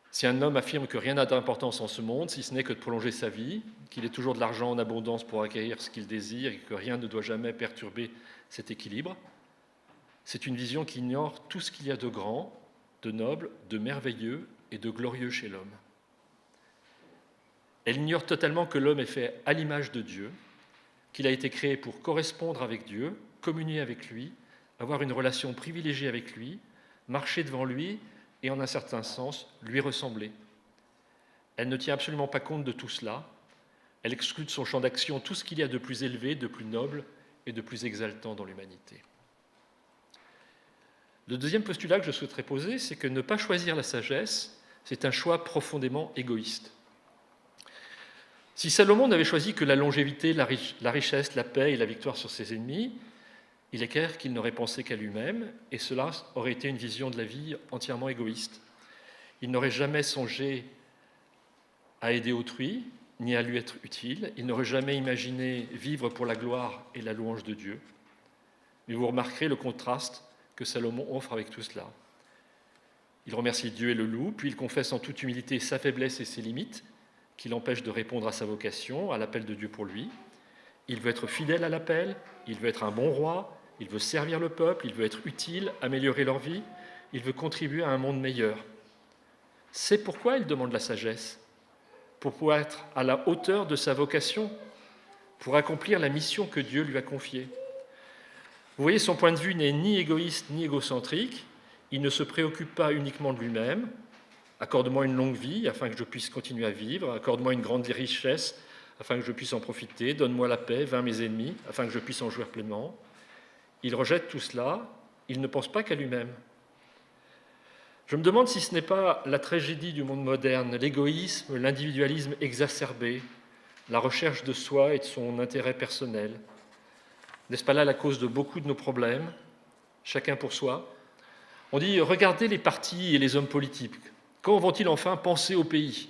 Si un homme affirme que rien n'a d'importance en ce monde, si ce n'est que de prolonger sa vie, qu'il ait toujours de l'argent en abondance pour acquérir ce qu'il désire et que rien ne doit jamais perturber cet équilibre, c'est une vision qui ignore tout ce qu'il y a de grand, de noble, de merveilleux et de glorieux chez l'homme. Elle ignore totalement que l'homme est fait à l'image de Dieu, qu'il a été créé pour correspondre avec Dieu, communier avec lui, avoir une relation privilégiée avec lui, marcher devant lui et en un certain sens lui ressembler. Elle ne tient absolument pas compte de tout cela. Elle exclut de son champ d'action tout ce qu'il y a de plus élevé, de plus noble et de plus exaltant dans l'humanité. Le deuxième postulat que je souhaiterais poser, c'est que ne pas choisir la sagesse, c'est un choix profondément égoïste. Si Salomon n'avait choisi que la longévité, la richesse, la paix et la victoire sur ses ennemis, il est clair qu'il n'aurait pensé qu'à lui-même, et cela aurait été une vision de la vie entièrement égoïste. Il n'aurait jamais songé à aider autrui, ni à lui être utile. Il n'aurait jamais imaginé vivre pour la gloire et la louange de Dieu. Mais vous remarquerez le contraste que Salomon offre avec tout cela. Il remercie Dieu et le loue, puis il confesse en toute humilité sa faiblesse et ses limites, qui l'empêchent de répondre à sa vocation, à l'appel de Dieu pour lui. Il veut être fidèle à l'appel, il veut être un bon roi, il veut servir le peuple, il veut être utile, améliorer leur vie, il veut contribuer à un monde meilleur. C'est pourquoi il demande la sagesse, pour pouvoir être à la hauteur de sa vocation, pour accomplir la mission que Dieu lui a confiée. Vous voyez, son point de vue n'est ni égoïste ni égocentrique, il ne se préoccupe pas uniquement de lui-même. Accorde-moi une longue vie afin que je puisse continuer à vivre, accorde-moi une grande richesse afin que je puisse en profiter, donne-moi la paix, vainc mes ennemis afin que je puisse en jouir pleinement. Il rejette tout cela, il ne pense pas qu'à lui-même. Je me demande si ce n'est pas la tragédie du monde moderne, l'égoïsme, l'individualisme exacerbé, la recherche de soi et de son intérêt personnel. N'est-ce pas là la cause de beaucoup de nos problèmes, chacun pour soi ? On dit, regardez les partis et les hommes politiques. Quand vont-ils enfin penser au pays ?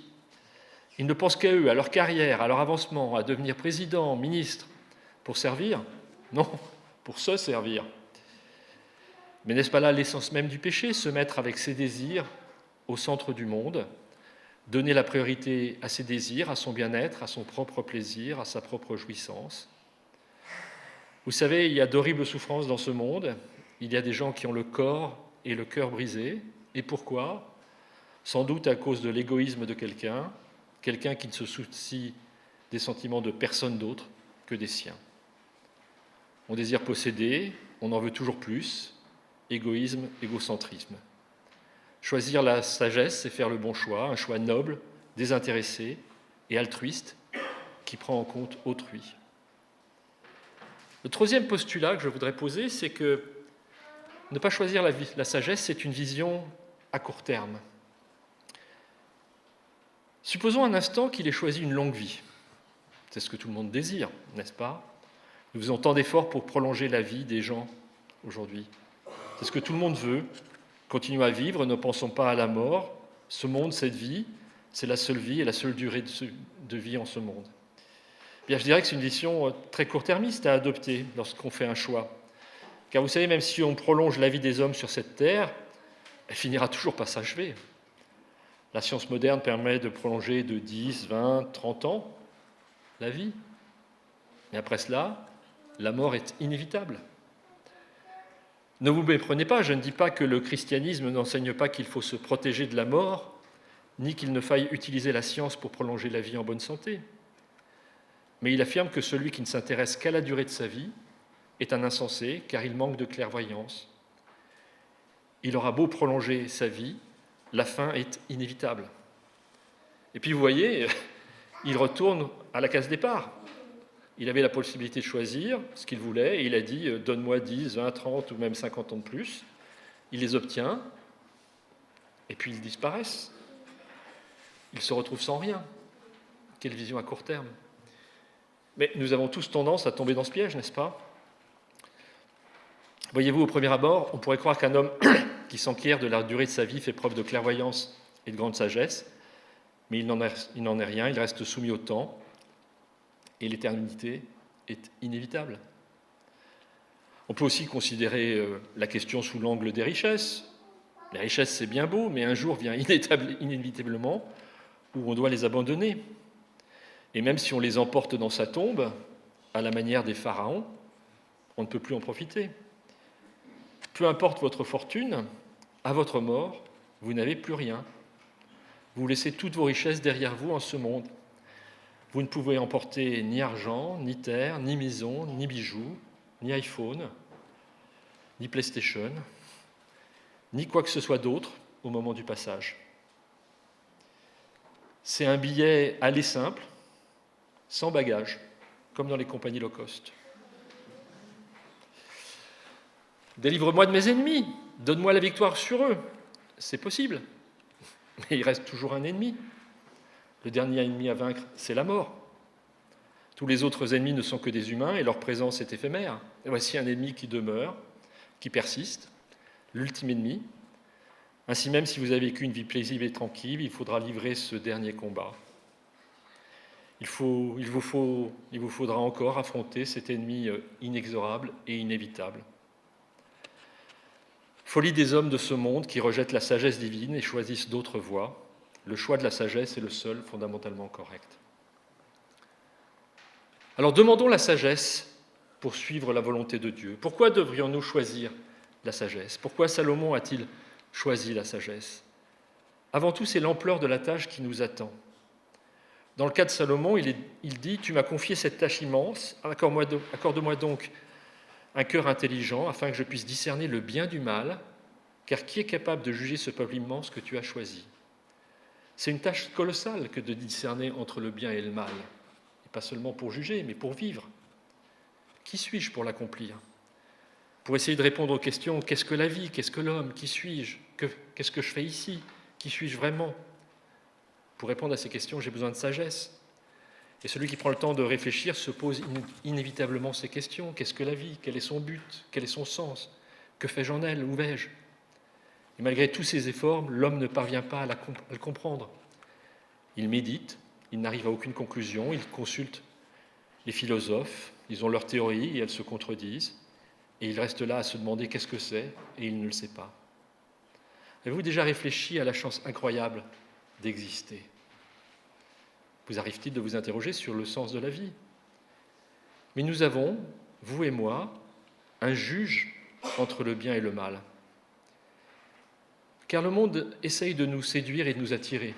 Ils ne pensent qu'à eux, à leur carrière, à leur avancement, à devenir président, ministre. Pour servir ? Non, pour se servir. Mais n'est-ce pas là l'essence même du péché, se mettre avec ses désirs au centre du monde, donner la priorité à ses désirs, à son bien-être, à son propre plaisir, à sa propre jouissance ? Vous savez, il y a d'horribles souffrances dans ce monde, il y a des gens qui ont le corps et le cœur brisés. Et pourquoi ? Sans doute à cause de l'égoïsme de quelqu'un qui ne se soucie des sentiments de personne d'autre que des siens. On désire posséder, on en veut toujours plus, égoïsme, égocentrisme. Choisir la sagesse, c'est faire le bon choix, un choix noble, désintéressé et altruiste qui prend en compte autrui. Le troisième postulat que je voudrais poser, c'est que ne pas choisir la sagesse, c'est une vision à court terme. Supposons un instant qu'il ait choisi une longue vie. C'est ce que tout le monde désire, n'est-ce pas ? Nous faisons tant d'efforts pour prolonger la vie des gens aujourd'hui. C'est ce que tout le monde veut. Continuons à vivre, ne pensons pas à la mort. Ce monde, cette vie, c'est la seule vie et la seule durée de vie en ce monde. Bien, je dirais que c'est une vision très court-termiste à adopter lorsqu'on fait un choix. Car vous savez, même si on prolonge la vie des hommes sur cette terre, elle finira toujours par s'achever. La science moderne permet de prolonger de 10, 20, 30 ans la vie. Et après cela, la mort est inévitable. Ne vous méprenez pas, je ne dis pas que le christianisme n'enseigne pas qu'il faut se protéger de la mort, ni qu'il ne faille utiliser la science pour prolonger la vie en bonne santé. Mais il affirme que celui qui ne s'intéresse qu'à la durée de sa vie est un insensé, car il manque de clairvoyance. Il aura beau prolonger sa vie, la fin est inévitable. Et puis vous voyez, il retourne à la case départ. Il avait la possibilité de choisir ce qu'il voulait, et il a dit « donne-moi 10, 20, 30 ou même 50 ans de plus ». Il les obtient, et puis ils disparaissent. Il se retrouve sans rien. Quelle vision à court terme. Mais nous avons tous tendance à tomber dans ce piège, n'est-ce pas? Voyez-vous, au premier abord, on pourrait croire qu'un homme qui s'enquiert de la durée de sa vie fait preuve de clairvoyance et de grande sagesse, mais il n'en est rien, il reste soumis au temps, et l'éternité est inévitable. On peut aussi considérer la question sous l'angle des richesses. Les richesses, c'est bien beau, mais un jour vient inévitablement où on doit les abandonner. Et même si on les emporte dans sa tombe, à la manière des pharaons, on ne peut plus en profiter. Peu importe votre fortune, à votre mort, vous n'avez plus rien. Vous laissez toutes vos richesses derrière vous en ce monde. Vous ne pouvez emporter ni argent, ni terre, ni maison, ni bijoux, ni iPhone, ni PlayStation, ni quoi que ce soit d'autre au moment du passage. C'est un billet aller simple, sans bagage, comme dans les compagnies low cost. Délivre-moi de mes ennemis, donne-moi la victoire sur eux. C'est possible, mais il reste toujours un ennemi. Le dernier ennemi à vaincre, c'est la mort. Tous les autres ennemis ne sont que des humains et leur présence est éphémère. Et voici un ennemi qui demeure, qui persiste, l'ultime ennemi. Ainsi même, si vous avez vécu une vie paisible et tranquille, il faudra livrer ce dernier combat. Il vous faudra encore affronter cet ennemi inexorable et inévitable. Folie des hommes de ce monde qui rejettent la sagesse divine et choisissent d'autres voies. Le choix de la sagesse est le seul fondamentalement correct. Alors demandons la sagesse pour suivre la volonté de Dieu. Pourquoi devrions-nous choisir la sagesse? Pourquoi Salomon a-t-il choisi la sagesse? Avant tout, c'est l'ampleur de la tâche qui nous attend. Dans le cas de Salomon, il dit « Tu m'as confié cette tâche immense, accorde-moi donc un cœur intelligent afin que je puisse discerner le bien du mal, car qui est capable de juger ce peuple immense que tu as choisi ?» C'est une tâche colossale que de discerner entre le bien et le mal, et pas seulement pour juger, mais pour vivre. Qui suis-je pour l'accomplir? Pour essayer de répondre aux questions « Qu'est-ce que la vie? Qu'est-ce que l'homme? Qui suis-je? Qu'est-ce que je fais ici? Qui suis-je vraiment ?» Pour répondre à ces questions, j'ai besoin de sagesse. Et celui qui prend le temps de réfléchir se pose inévitablement ces questions. Qu'est-ce que la vie? Quel est son but? Quel est son sens? Que fais-je en elle? Où vais-je? Et malgré tous ses efforts, l'homme ne parvient pas à le comprendre. Il médite, il n'arrive à aucune conclusion, il consulte les philosophes, ils ont leurs théories et elles se contredisent, et il reste là à se demander qu'est-ce que c'est, et il ne le sait pas. Avez-vous déjà réfléchi à la chance incroyable d'exister? Vous arrive-t-il de vous interroger sur le sens de la vie? Mais nous avons, vous et moi, un juge entre le bien et le mal. Car le monde essaye de nous séduire et de nous attirer.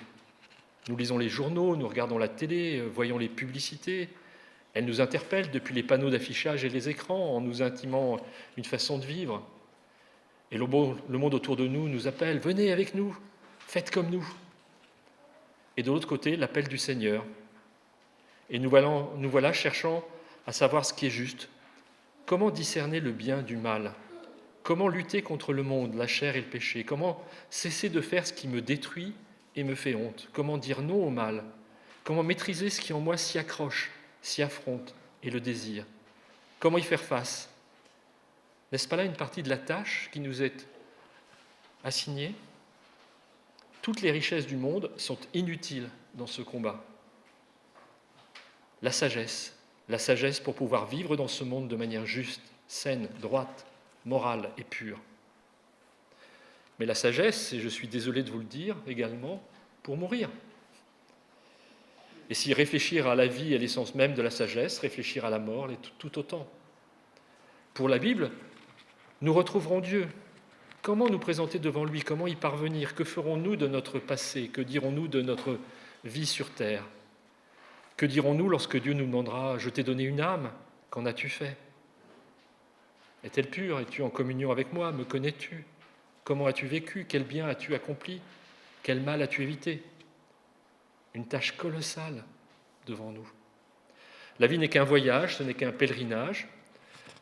Nous lisons les journaux, nous regardons la télé, voyons les publicités. Elles nous interpellent depuis les panneaux d'affichage et les écrans en nous intimant une façon de vivre. Et le monde autour de nous nous appelle « Venez avec nous, faites comme nous ». Et de l'autre côté, l'appel du Seigneur. Et nous voilà cherchant à savoir ce qui est juste. Comment discerner le bien du mal? Comment lutter contre le monde, la chair et le péché? Comment cesser de faire ce qui me détruit et me fait honte? Comment dire non au mal? Comment maîtriser ce qui en moi s'y accroche, s'y affronte et le désire? Comment y faire face? N'est-ce pas là une partie de la tâche qui nous est assignée? Toutes les richesses du monde sont inutiles dans ce combat. La sagesse pour pouvoir vivre dans ce monde de manière juste, saine, droite, morale et pure. Mais la sagesse, et je suis désolé de vous le dire également, pour mourir. Et si réfléchir à la vie est l'essence même de la sagesse, réfléchir à la mort l'est tout autant. Pour la Bible, nous retrouverons Dieu. Comment nous présenter devant lui? Comment y parvenir? Que ferons-nous de notre passé? Que dirons-nous de notre vie sur terre? Que dirons-nous lorsque Dieu nous demandera « Je t'ai donné une âme, qu'en as-tu fait ? Est-elle pure ? Es-tu en communion avec moi ? Me connais-tu ? Comment as-tu vécu ? Quel bien as-tu accompli ? Quel mal as-tu évité ?» Une tâche colossale devant nous. La vie n'est qu'un voyage, ce n'est qu'un pèlerinage.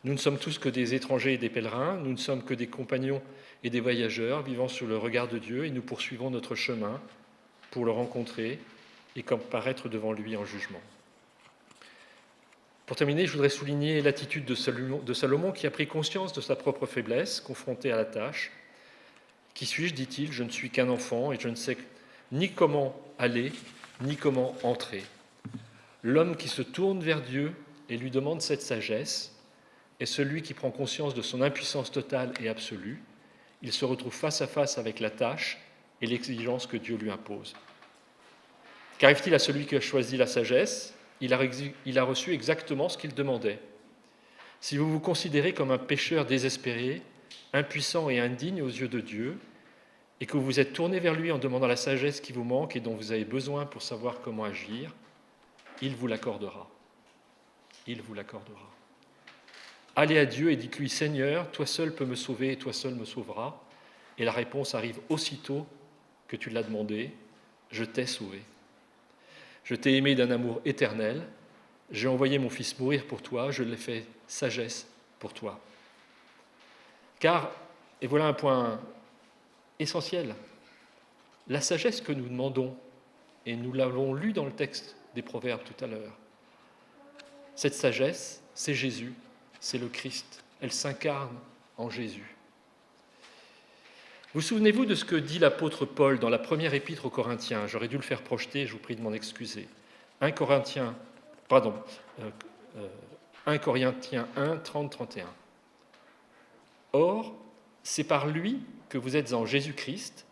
Nous ne sommes tous que des étrangers et des pèlerins, nous ne sommes que des compagnons et des voyageurs vivant sur le regard de Dieu et nous poursuivons notre chemin pour le rencontrer et comparaître devant lui en jugement. Pour terminer, je voudrais souligner l'attitude de Salomon qui a pris conscience de sa propre faiblesse, confronté à la tâche. « Qui suis-je » dit-il, « je ne suis qu'un enfant et je ne sais ni comment aller, ni comment entrer. » L'homme qui se tourne vers Dieu et lui demande cette sagesse est celui qui prend conscience de son impuissance totale et absolue. Il se retrouve face à face avec la tâche et l'exigence que Dieu lui impose. Qu'arrive-t-il à celui qui a choisi la sagesse ? Il a reçu exactement ce qu'il demandait. Si vous vous considérez comme un pécheur désespéré, impuissant et indigne aux yeux de Dieu, et que vous vous êtes tourné vers lui en demandant la sagesse qui vous manque et dont vous avez besoin pour savoir comment agir, il vous l'accordera. Il vous l'accordera. Allez à Dieu et dites-lui « Seigneur, toi seul peux me sauver et toi seul me sauveras. » Et la réponse arrive aussitôt que tu l'as demandé « Je t'ai sauvé. Je t'ai aimé d'un amour éternel. J'ai envoyé mon Fils mourir pour toi. Je l'ai fait sagesse pour toi. » Car, et voilà un point essentiel, la sagesse que nous demandons, et nous l'avons lu dans le texte des Proverbes tout à l'heure, cette sagesse, c'est Jésus, c'est le Christ. Elle s'incarne en Jésus. Vous souvenez-vous de ce que dit l'apôtre Paul dans la première épître aux Corinthiens ? J'aurais dû le faire projeter, je vous prie de m'en excuser. 1 Corinthiens 1, 30, 31. Or, c'est par lui que vous êtes en Jésus-Christ,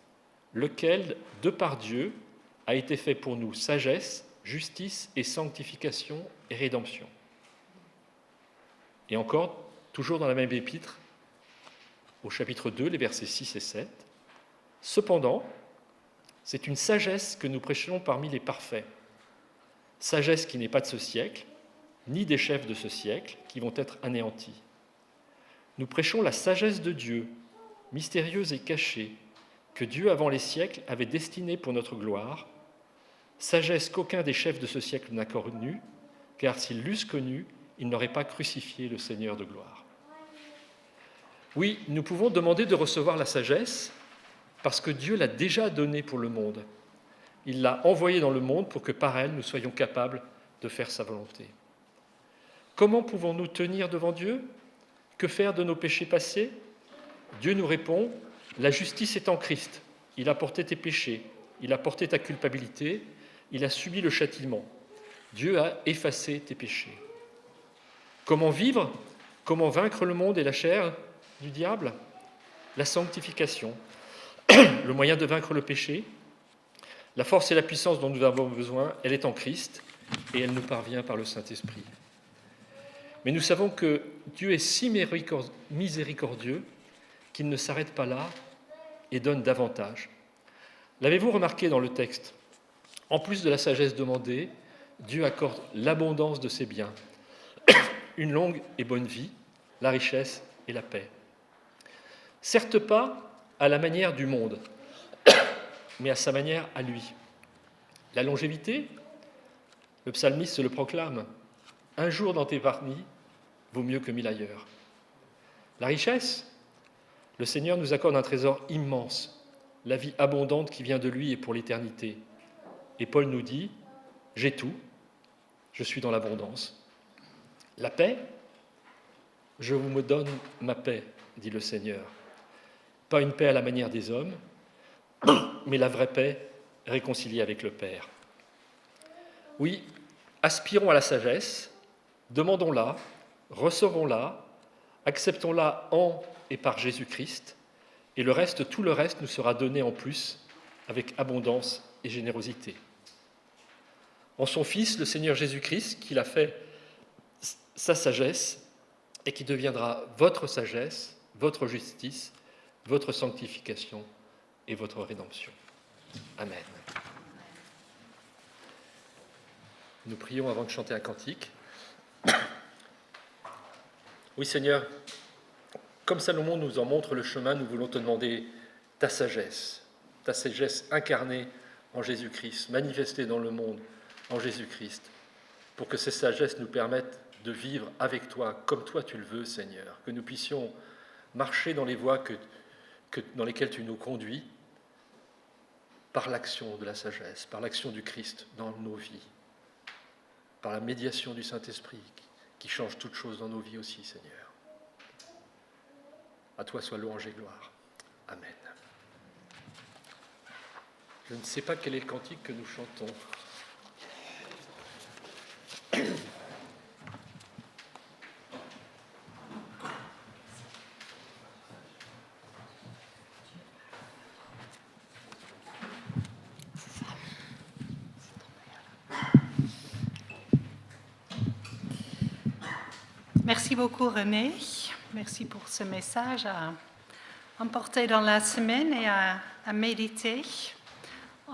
lequel, de par Dieu, a été fait pour nous sagesse, justice et sanctification et rédemption. Et encore, toujours dans la même épître, au chapitre 2, les versets 6 et 7. « Cependant, c'est une sagesse que nous prêchons parmi les parfaits, sagesse qui n'est pas de ce siècle, ni des chefs de ce siècle, qui vont être anéantis. Nous prêchons la sagesse de Dieu, mystérieuse et cachée, que Dieu, avant les siècles, avait destinée pour notre gloire, sagesse qu'aucun des chefs de ce siècle n'a connue, car s'ils l'eussent connue, ils n'auraient pas crucifié le Seigneur de gloire. » Oui, nous pouvons demander de recevoir la sagesse parce que Dieu l'a déjà donnée pour le monde. Il l'a envoyée dans le monde pour que par elle, nous soyons capables de faire sa volonté. Comment pouvons-nous tenir devant Dieu ? Que faire de nos péchés passés ? Dieu nous répond, « La justice est en Christ. Il a porté tes péchés, il a porté ta culpabilité, il a subi le châtiment. Dieu a effacé tes péchés. » Comment vivre ? Comment vaincre le monde et la chair du diable ? La sanctification, le moyen de vaincre le péché. La force et la puissance dont nous avons besoin, elle est en Christ et elle nous parvient par le Saint-Esprit. Mais nous savons que Dieu est si miséricordieux qu'il ne s'arrête pas là et donne davantage. L'avez-vous remarqué dans le texte ? En plus de la sagesse demandée, Dieu accorde l'abondance de ses biens, une longue et bonne vie, la richesse et la paix. Certes pas à la manière du monde, mais à sa manière à lui. La longévité, le psalmiste le proclame, « Un jour dans tes parties vaut mieux que 1000 ailleurs. » La richesse, le Seigneur nous accorde un trésor immense, la vie abondante qui vient de lui et pour l'éternité. Et Paul nous dit, « J'ai tout, je suis dans l'abondance. » La paix, « Je vous me donne ma paix, dit le Seigneur. » Pas une paix à la manière des hommes, mais la vraie paix réconciliée avec le Père. Oui, aspirons à la sagesse, demandons-la, recevons-la, acceptons-la en et par Jésus-Christ, et le reste, tout le reste nous sera donné en plus avec abondance et générosité. En son Fils, le Seigneur Jésus-Christ, qu'il a fait sa sagesse et qui deviendra votre sagesse, votre justice, votre sanctification et votre rédemption. Amen. Nous prions avant de chanter un cantique. Oui Seigneur, comme Salomon nous en montre le chemin, nous voulons te demander ta sagesse incarnée en Jésus-Christ, manifestée dans le monde en Jésus-Christ, pour que ces sagesses nous permettent de vivre avec toi, comme toi tu le veux Seigneur, que nous puissions marcher dans les voies dans lesquelles tu nous conduis, par l'action de la sagesse, par l'action du Christ dans nos vies, par la médiation du Saint-Esprit qui change toutes choses dans nos vies aussi, Seigneur. À toi soit louange et gloire. Amen. Je ne sais pas quel est le cantique que nous chantons. Merci beaucoup René, merci pour ce message à emporter dans la semaine et à méditer. On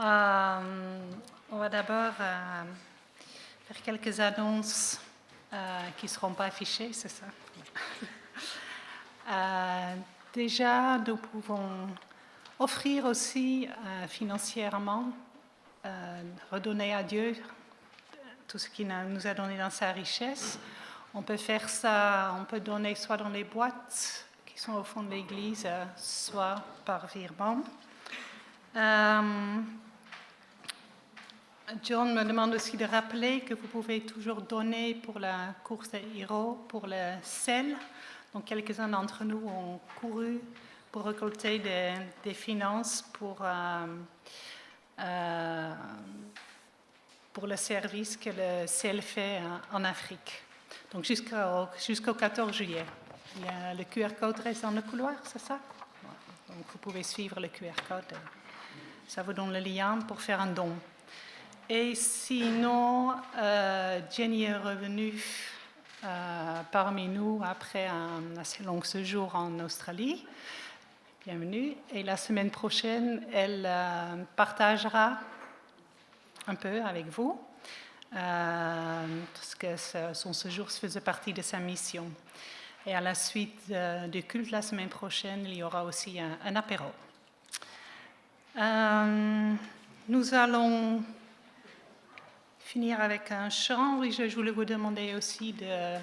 va d'abord faire quelques annonces qui ne seront pas affichées, c'est ça. Déjà, nous pouvons offrir aussi financièrement, redonner à Dieu tout ce qu'il nous a donné dans sa richesse. On peut faire ça, on peut donner soit dans les boîtes qui sont au fond de l'église, soit par virement. John me demande aussi de rappeler que vous pouvez toujours donner pour la course des héros, pour le sel. Donc quelques-uns d'entre nous ont couru pour récolter des finances pour le service que le sel fait en Afrique. Donc jusqu'au 14 juillet. Le QR code reste dans le couloir, c'est ça? Donc vous pouvez suivre le QR code. Ça vous donne le lien pour faire un don. Et sinon, Jenny est revenue parmi nous après un assez long séjour en Australie. Bienvenue. Et la semaine prochaine, elle partagera un peu avec vous. Parce que son séjour faisait partie de sa mission. Et à la suite du culte la semaine prochaine, il y aura aussi un apéro. Nous allons finir avec un chant. Oui, je voulais vous demander aussi de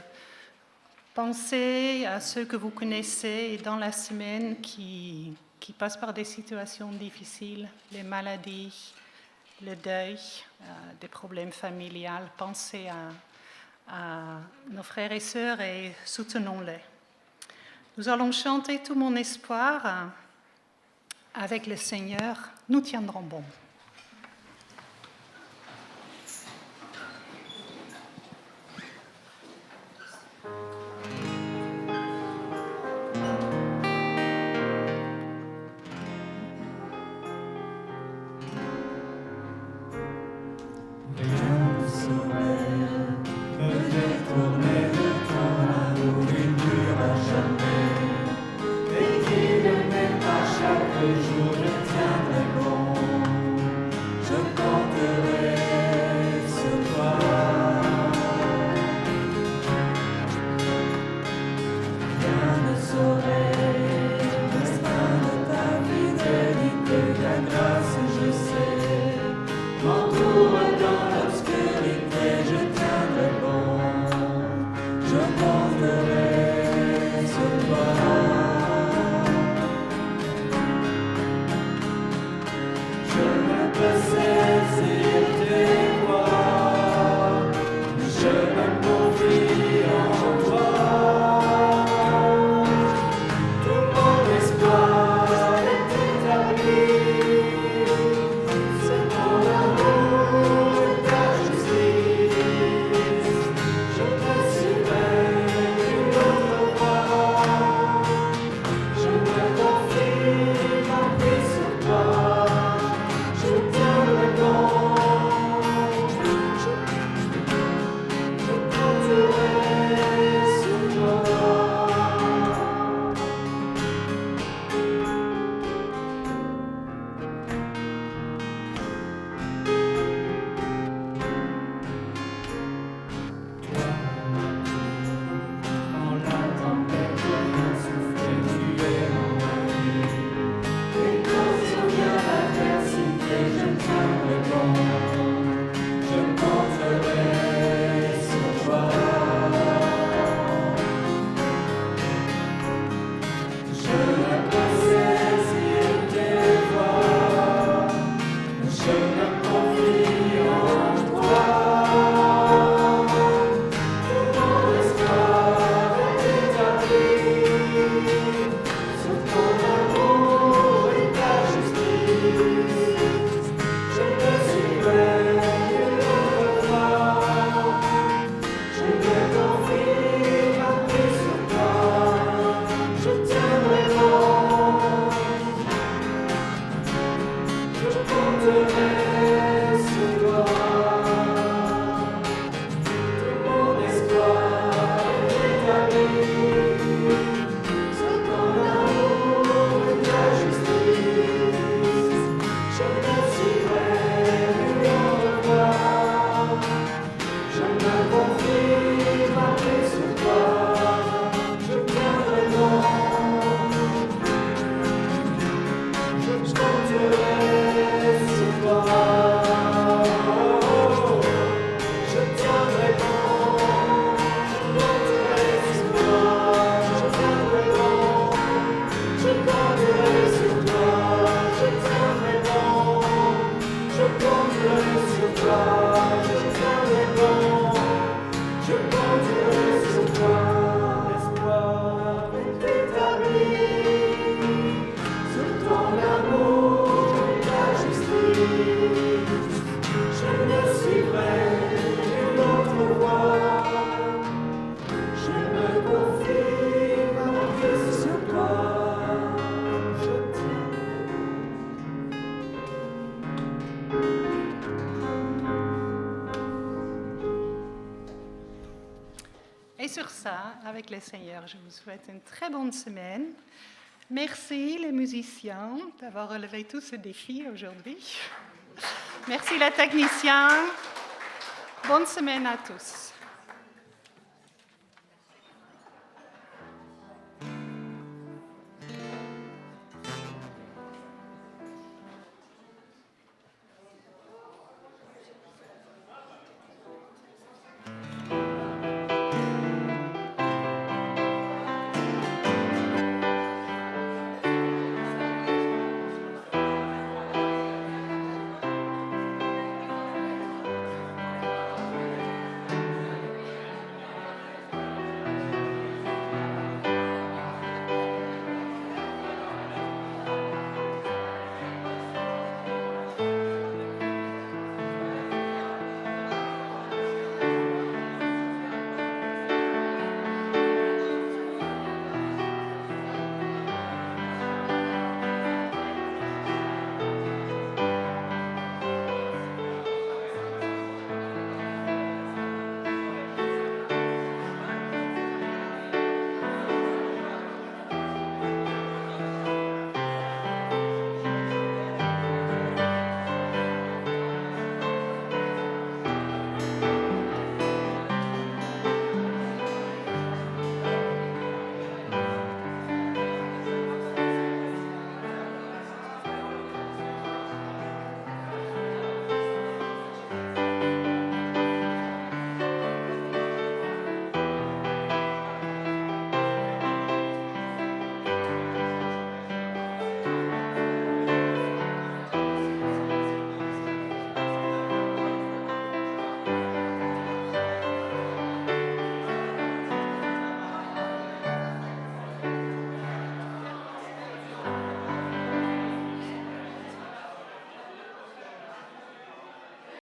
penser à ceux que vous connaissez dans la semaine qui passent par des situations difficiles, les maladies, le deuil, des problèmes familiaux. Pensez à nos frères et sœurs et soutenons-les. Nous allons chanter Tout mon espoir. Avec le Seigneur, nous tiendrons bon. Et sur ça, avec le Seigneur, je vous souhaite une très bonne semaine. Merci les musiciens d'avoir relevé tous ce défi aujourd'hui. Merci les techniciens. Bonne semaine à tous.